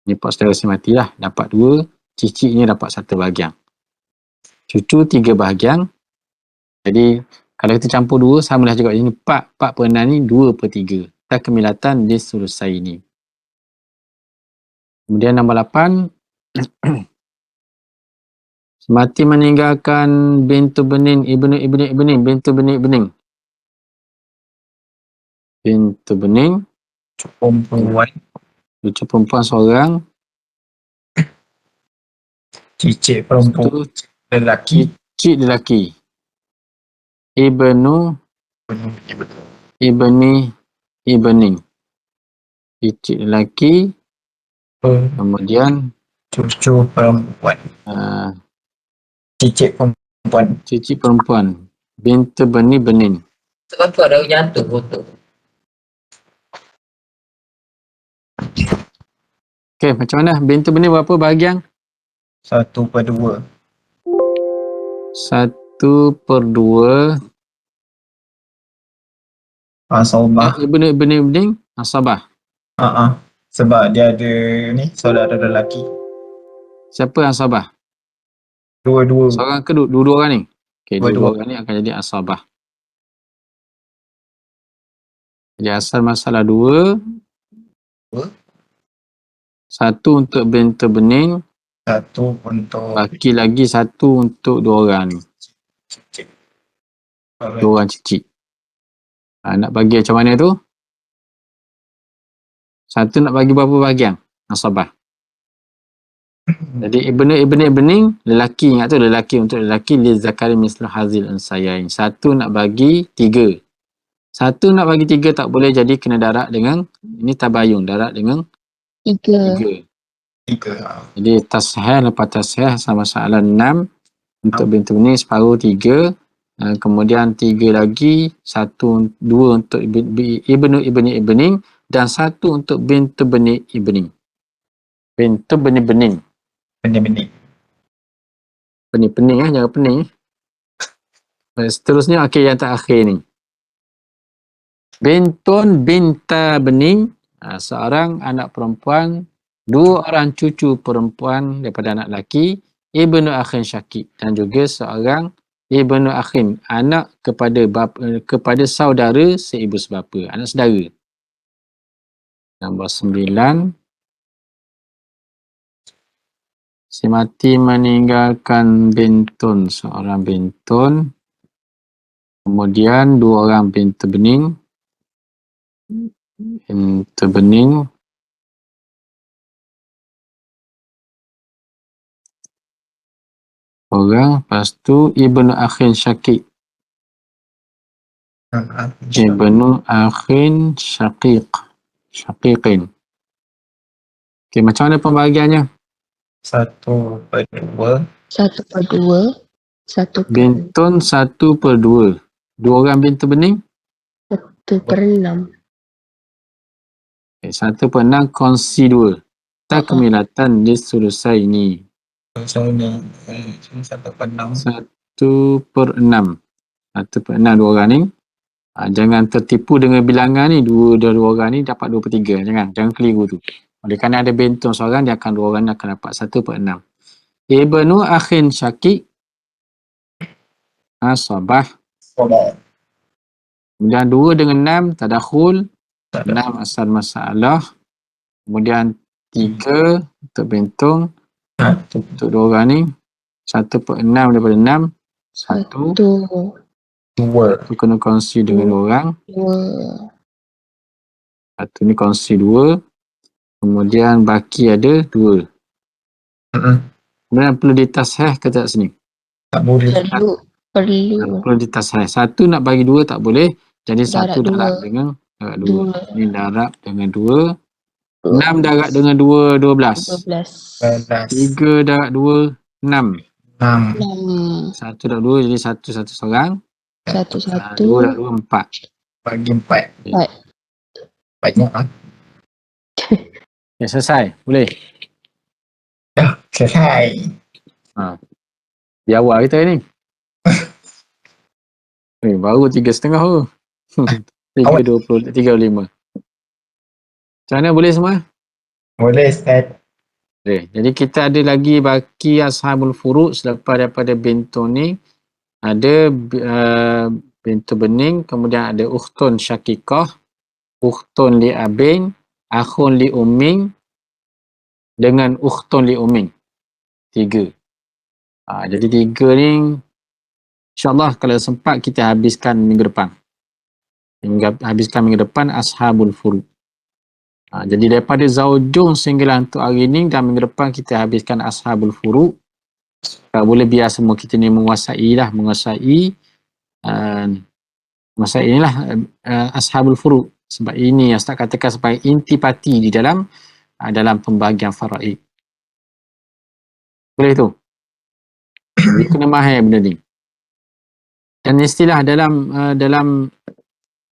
Ni pok saudara si mati lah. Dapat 2, cicitnya dapat 1 bahagian. Cucu 3 bahagian. Jadi kalau kita campur 2, samalah juga. Ini 4/6 ni 2/3. Takmilatan lis-sulusai ni. Kemudian nombor 8. Mati meninggalkan bintu bening, ibnu bening, bintu bening. Bintu bening, cucu perempuan seorang. Cicit perempuan. Lelaki. Cicit lelaki. Ibni. Cicit lelaki. Kemudian Cucu perempuan. Cicit perempuan. Bintu bening. Sebab tu ada jatuh foto. Okey, macam mana? Bintu benih berapa bahagian? 1/2. 1/2. Asabah. Benih asabah. Sebab dia ada ni saudara lelaki. Siapa yang asabah? Dua-dua. Seorang ke dua-dua orang ni? Okey, Dua-dua. dua-dua orang ni akan jadi asabah. Jadi asal masalah 2. Dua. 1 untuk bintu bening, 1 untuk baki lagi 1 untuk 2 orang ni. 2 orang cicit. Nak bagi macam mana tu? 1 nak bagi berapa bahagian? Asabah. Jadi bening, lelaki, ingat tu, lelaki untuk lelaki, li zakari mislu hazil unsayain. 1 nak bagi 3. 1 nak bagi 3 tak boleh, jadi kena darab dengan, ini tabayun, darab dengan 3. 3. Jadi tasheh, lepas tasheh sama masalah 6 untuk bintu bening, separuh 3. Kemudian 3 lagi, 1, 2 untuk ibning dan 1 untuk bintu bening ibning. Bintu bening. Benih-benih. Pening jangan pening. Seterusnya, okey, yang terakhir ni. Bintun binta bening, seorang anak perempuan, 2 orang cucu perempuan daripada anak lelaki, ibnu akhin syakik, dan juga seorang ibnu akhin, anak kepada saudara seibu sebapa, anak saudara. Nombor 9. Si mati meninggalkan bintun, seorang bintun, kemudian 2 orang bintu bening, orang, lepas tu ibnu akhin syakik, ibnu akhin syaqiqin. Okey, macam mana pembahagiannya? 1/2. 1/2. 1/6. Bintun 1/2. 2 orang bintu bening? 1/6. 1/6 kongsi 2. Takmilatan disulusai ini. So ni 1/6. 1/6. 1/6 2 orang ni. Jangan tertipu dengan bilangan ni. 2 orang ni dapat 2/3. Jangan keliru tu. Oleh kerana ada bintun seorang, dia akan 2 orang akan dapat 1/6. Ibnu akhin syakik asabah. Kemudian 2 dengan 6 tadakhul. 6 asal masalah. Kemudian 3 untuk bintun. Untuk 2 orang ni 1/6 daripada 6. 1. 2. Tu kena kongsi dengan 2 orang. 2. 1 ni kongsi 2. Kemudian baki ada 2. Kemudian perlu ditasheh ke tak sini? Tak boleh. Perlu. Perlu ditasheh. 1 nak bagi 2 tak boleh. Jadi 1 Darab darab 2. dengan 2. 2. Ini darab dengan 2. 6 darab dengan 2, 12. 12. 3 darab 2, 6. 6. 6. 1 darab 2 jadi 1 seorang. 1. 2 darab 2, 4. Bagi 4. 4. Banyak lah. Ya, selesai. Boleh. Selesai. Di awal kita ni. Baru 3.5 tu. 3.20, 3.5. Macam mana, boleh semua? Boleh, Ustaz. Boleh. Jadi kita ada lagi baki ashabul furu' selepas daripada bintun ni. Ada bintu bening, kemudian ada ukhtun syakikah, ukhtun li abin, akhun li umming, dengan ukhtun li umming. 3. Jadi 3 ni InsyaAllah kalau sempat kita habiskan minggu depan. Minggu depan ashabul furu'. Jadi daripada zaujun sehinggalah untuk hari ni dan minggu depan kita habiskan ashabul furu'. Kalau boleh biar semua kita ni menguasai inilah ashabul furu'. Sebab ini yang Ustaz katakan sebagai intipati di dalam pembahagian faraid. Boleh tu? Jadi kena mahir benda ni. Dan istilah dalam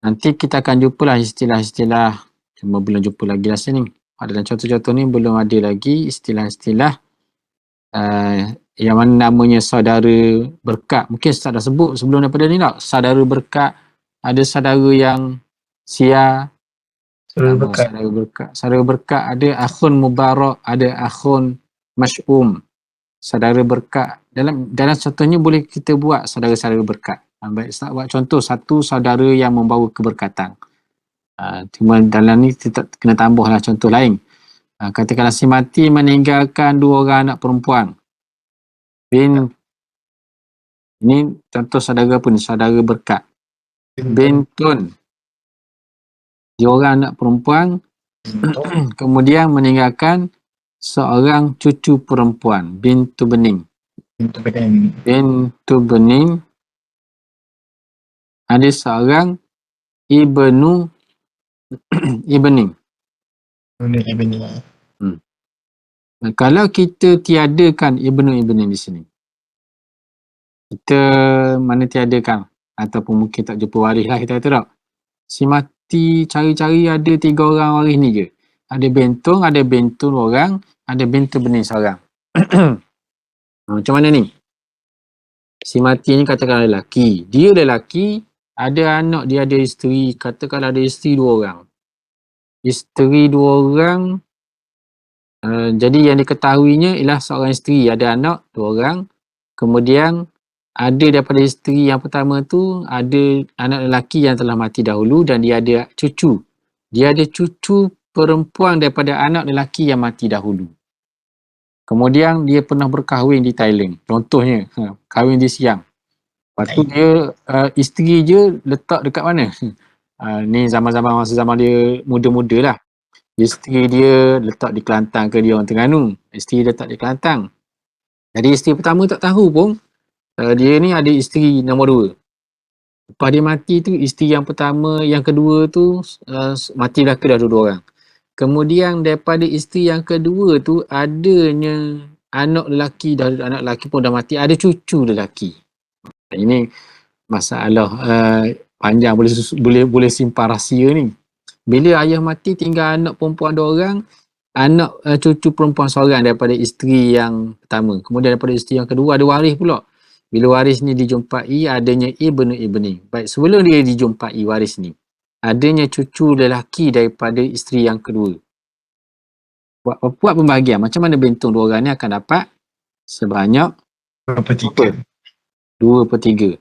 nanti kita akan jumpalah istilah-istilah, cuma belum jumpa lagi rasa ni. dalam contoh-contoh ni belum ada lagi istilah-istilah yang mana namanya saudara berkat. Mungkin Ustaz dah sebut sebelum daripada ni tak? Saudara berkat, ada saudara yang sia, Saudara berkat. saudara berkat. Saudara berkat ada akhun mubarak, ada akhun masy'um. Saudara berkat. Dalam contohnya boleh kita buat saudara-saudara berkat. Baik, Ustaz buat contoh satu saudara yang membawa keberkatan. Cuma dalam ni kita kena tambahlah contoh lain. Katakanlah si mati meninggalkan 2 orang anak perempuan. Ini contoh saudara apa ni? Saudara berkat. Bintun. 2 orang anak perempuan. Kemudian meninggalkan seorang cucu perempuan. Bintu bening. Bintu bening. Ada seorang ibnu ibning. Kalau kita tiadakan ibning di sini, kita mana tiadakan ataupun mungkin tak jumpa waris lah, kita kata tak, si mati cari-cari ada 3 orang waris ni je. Ada bentun orang, ada bintu bening seorang. Macam mana ni? Si mati ni katakan lelaki, dia lelaki, ada anak, dia ada isteri, katakan ada isteri 2 orang. Isteri 2 orang, jadi yang diketahuinya ialah seorang isteri, ada anak 2 orang, kemudian ada daripada isteri yang pertama tu, ada anak lelaki yang telah mati dahulu dan dia ada cucu. Dia ada cucu perempuan daripada anak lelaki yang mati dahulu. Kemudian dia pernah berkahwin di Thailand. Contohnya, kahwin di Siang. Lepas tu dia, isteri je letak dekat mana? Ni masa zaman dia muda-muda lah. Isteri dia letak di Kelantan ke dia orang Terengganu. Isteri dia letak di Kelantan. Jadi isteri pertama tak tahu pun, dia ni ada isteri nombor 2. Lepas dia mati tu, isteri yang pertama, yang kedua tu mati belaka dah 2 orang. Kemudian daripada isteri yang kedua tu adanya anak lelaki, dah anak lelaki pun dah mati, ada cucu lelaki. Ini masalah panjang, boleh simpan rahsia ni. Bila ayah mati tinggal anak perempuan 2 orang, anak cucu perempuan seorang daripada isteri yang pertama. Kemudian daripada isteri yang kedua ada waris pula. Bila waris ni dijumpai adanya ibni. Baik, sebelum dia dijumpai waris ni, adanya cucu lelaki daripada isteri yang kedua. Buat pembahagian. Macam mana bintun 2 orang ni akan dapat sebanyak 2/3. 2/3.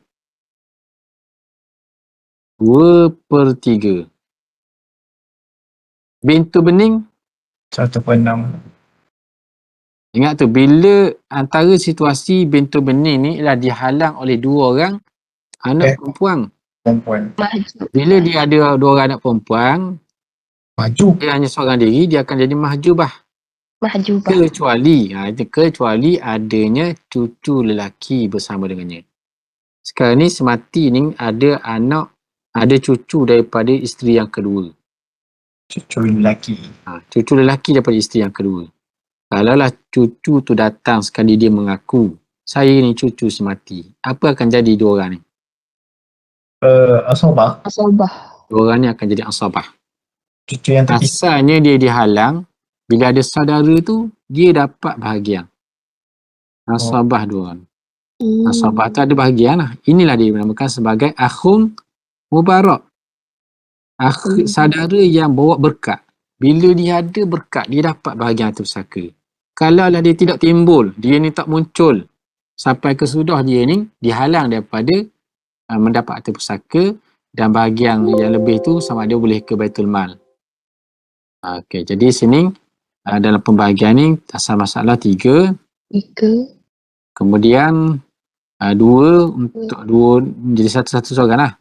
2/3. Bintu bening 1/6. Ingat tu, bila antara situasi bintu bening ni ialah dihalang oleh 2 orang anak perempuan. Maju. Bila dia ada 2 orang anak perempuan, Maju. dia hanya seorang diri, dia akan jadi mahjubah. Kecuali adanya cucu lelaki bersama dengannya. Sekarang ni semati ni ada anak, ada cucu daripada isteri yang kedua. Cucu lelaki. Cucu lelaki daripada isteri yang kedua. Kalaulah cucu tu datang sekali dia mengaku, saya ni cucu semati, apa akan jadi 2 orang ni? Asabah. 2 orang ni akan jadi asabah. Cucu yang terpisah. Asalnya dia dihalang, bila ada saudara tu, dia dapat bahagian. Asabah 2 orang. Asabah tu ada bahagian lah. Inilah dia dinamakan sebagai akhun mubarak. Saudara yang bawa berkat. Bila dia ada berkat, dia dapat bahagian harta pusaka. Kalaulah dia tidak timbul, dia ni tak muncul, sampai kesudah dia ni dihalang daripada mendapat harta pusaka, dan bahagian yang lebih tu sama ada boleh ke Baitul Mal. Okey, jadi sini dalam pembahagian ni asal masalah 3. Kemudian 2 untuk 2 jadi satu seorang lah.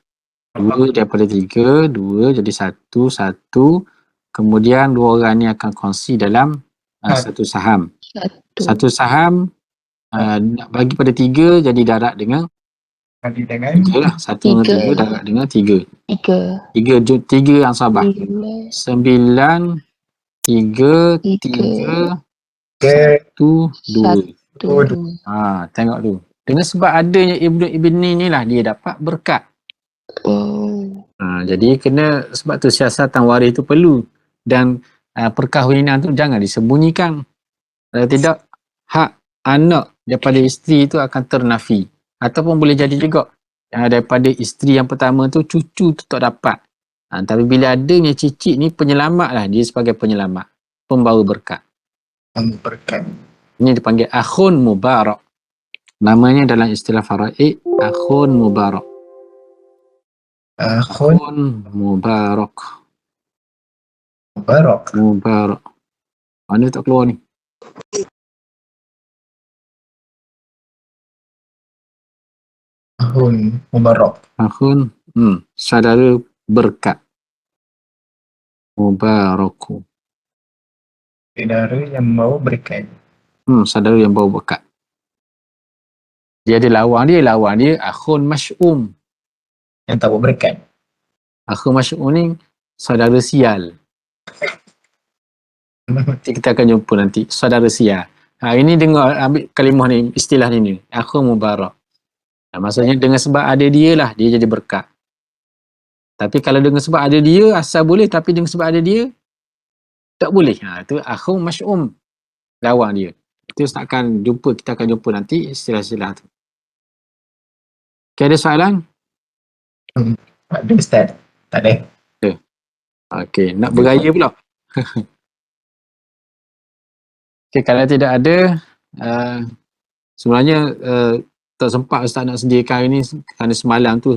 2 daripada 3, 2 jadi 1. Kemudian 2 orang ni akan kongsi dalam satu saham. Satu saham nak bagi pada 3 jadi darat dengan 3 lah. 1 dengan 3 darat dengan 3. 3 yang sabar. 9, 3, 3, 1, 2. Tengok tu. Dengan sebab adanya ibni ni lah dia dapat berkat. Jadi kena, sebab tu siasatan waris tu perlu. Dan perkahwinan tu jangan disembunyikan. Kalau tidak, hak anak daripada isteri tu akan ternafi. Ataupun boleh jadi juga daripada isteri yang pertama tu cucu tu tak dapat. Tapi bila adanya cicit ni, penyelamat lah, dia sebagai penyelamat, pembawa berkat. Berkat. Ini dipanggil akhun mubarak. Namanya dalam istilah faraid akhun mubarak. Akhun Akhun mubarak. Mubarak. Mubarak. Mana tak keluar ni? Akhun Mubarak. Akhun saudara berkat. Mubaraku. Saudara yang membawa berkat. Saudara yang bawa berkat. Dia ada lawan dia akhun masy'um. Yang tak bawa berkat. Akhun masy'um ni saudara sial. Nanti kita akan jumpa nanti saudara sial. Ini dengar ambil kalimah ni, istilah ni, akhun mubarak. Maksudnya dengan sebab ada dia lah dia jadi berkat. Tapi kalau dengan sebab ada dia asal boleh, tapi dengan sebab ada dia tak boleh. Itu akhun masy'um, lawan dia. Itu kita akan jumpa nanti istilah-istilah tu. Okay, ada soalan? Ada Ustaz? Tak ada. Okey, nak beraya pula. Okey, kalau tidak ada, sebenarnya tak sempat Ustaz nak sediakan hari ni kerana semalam tu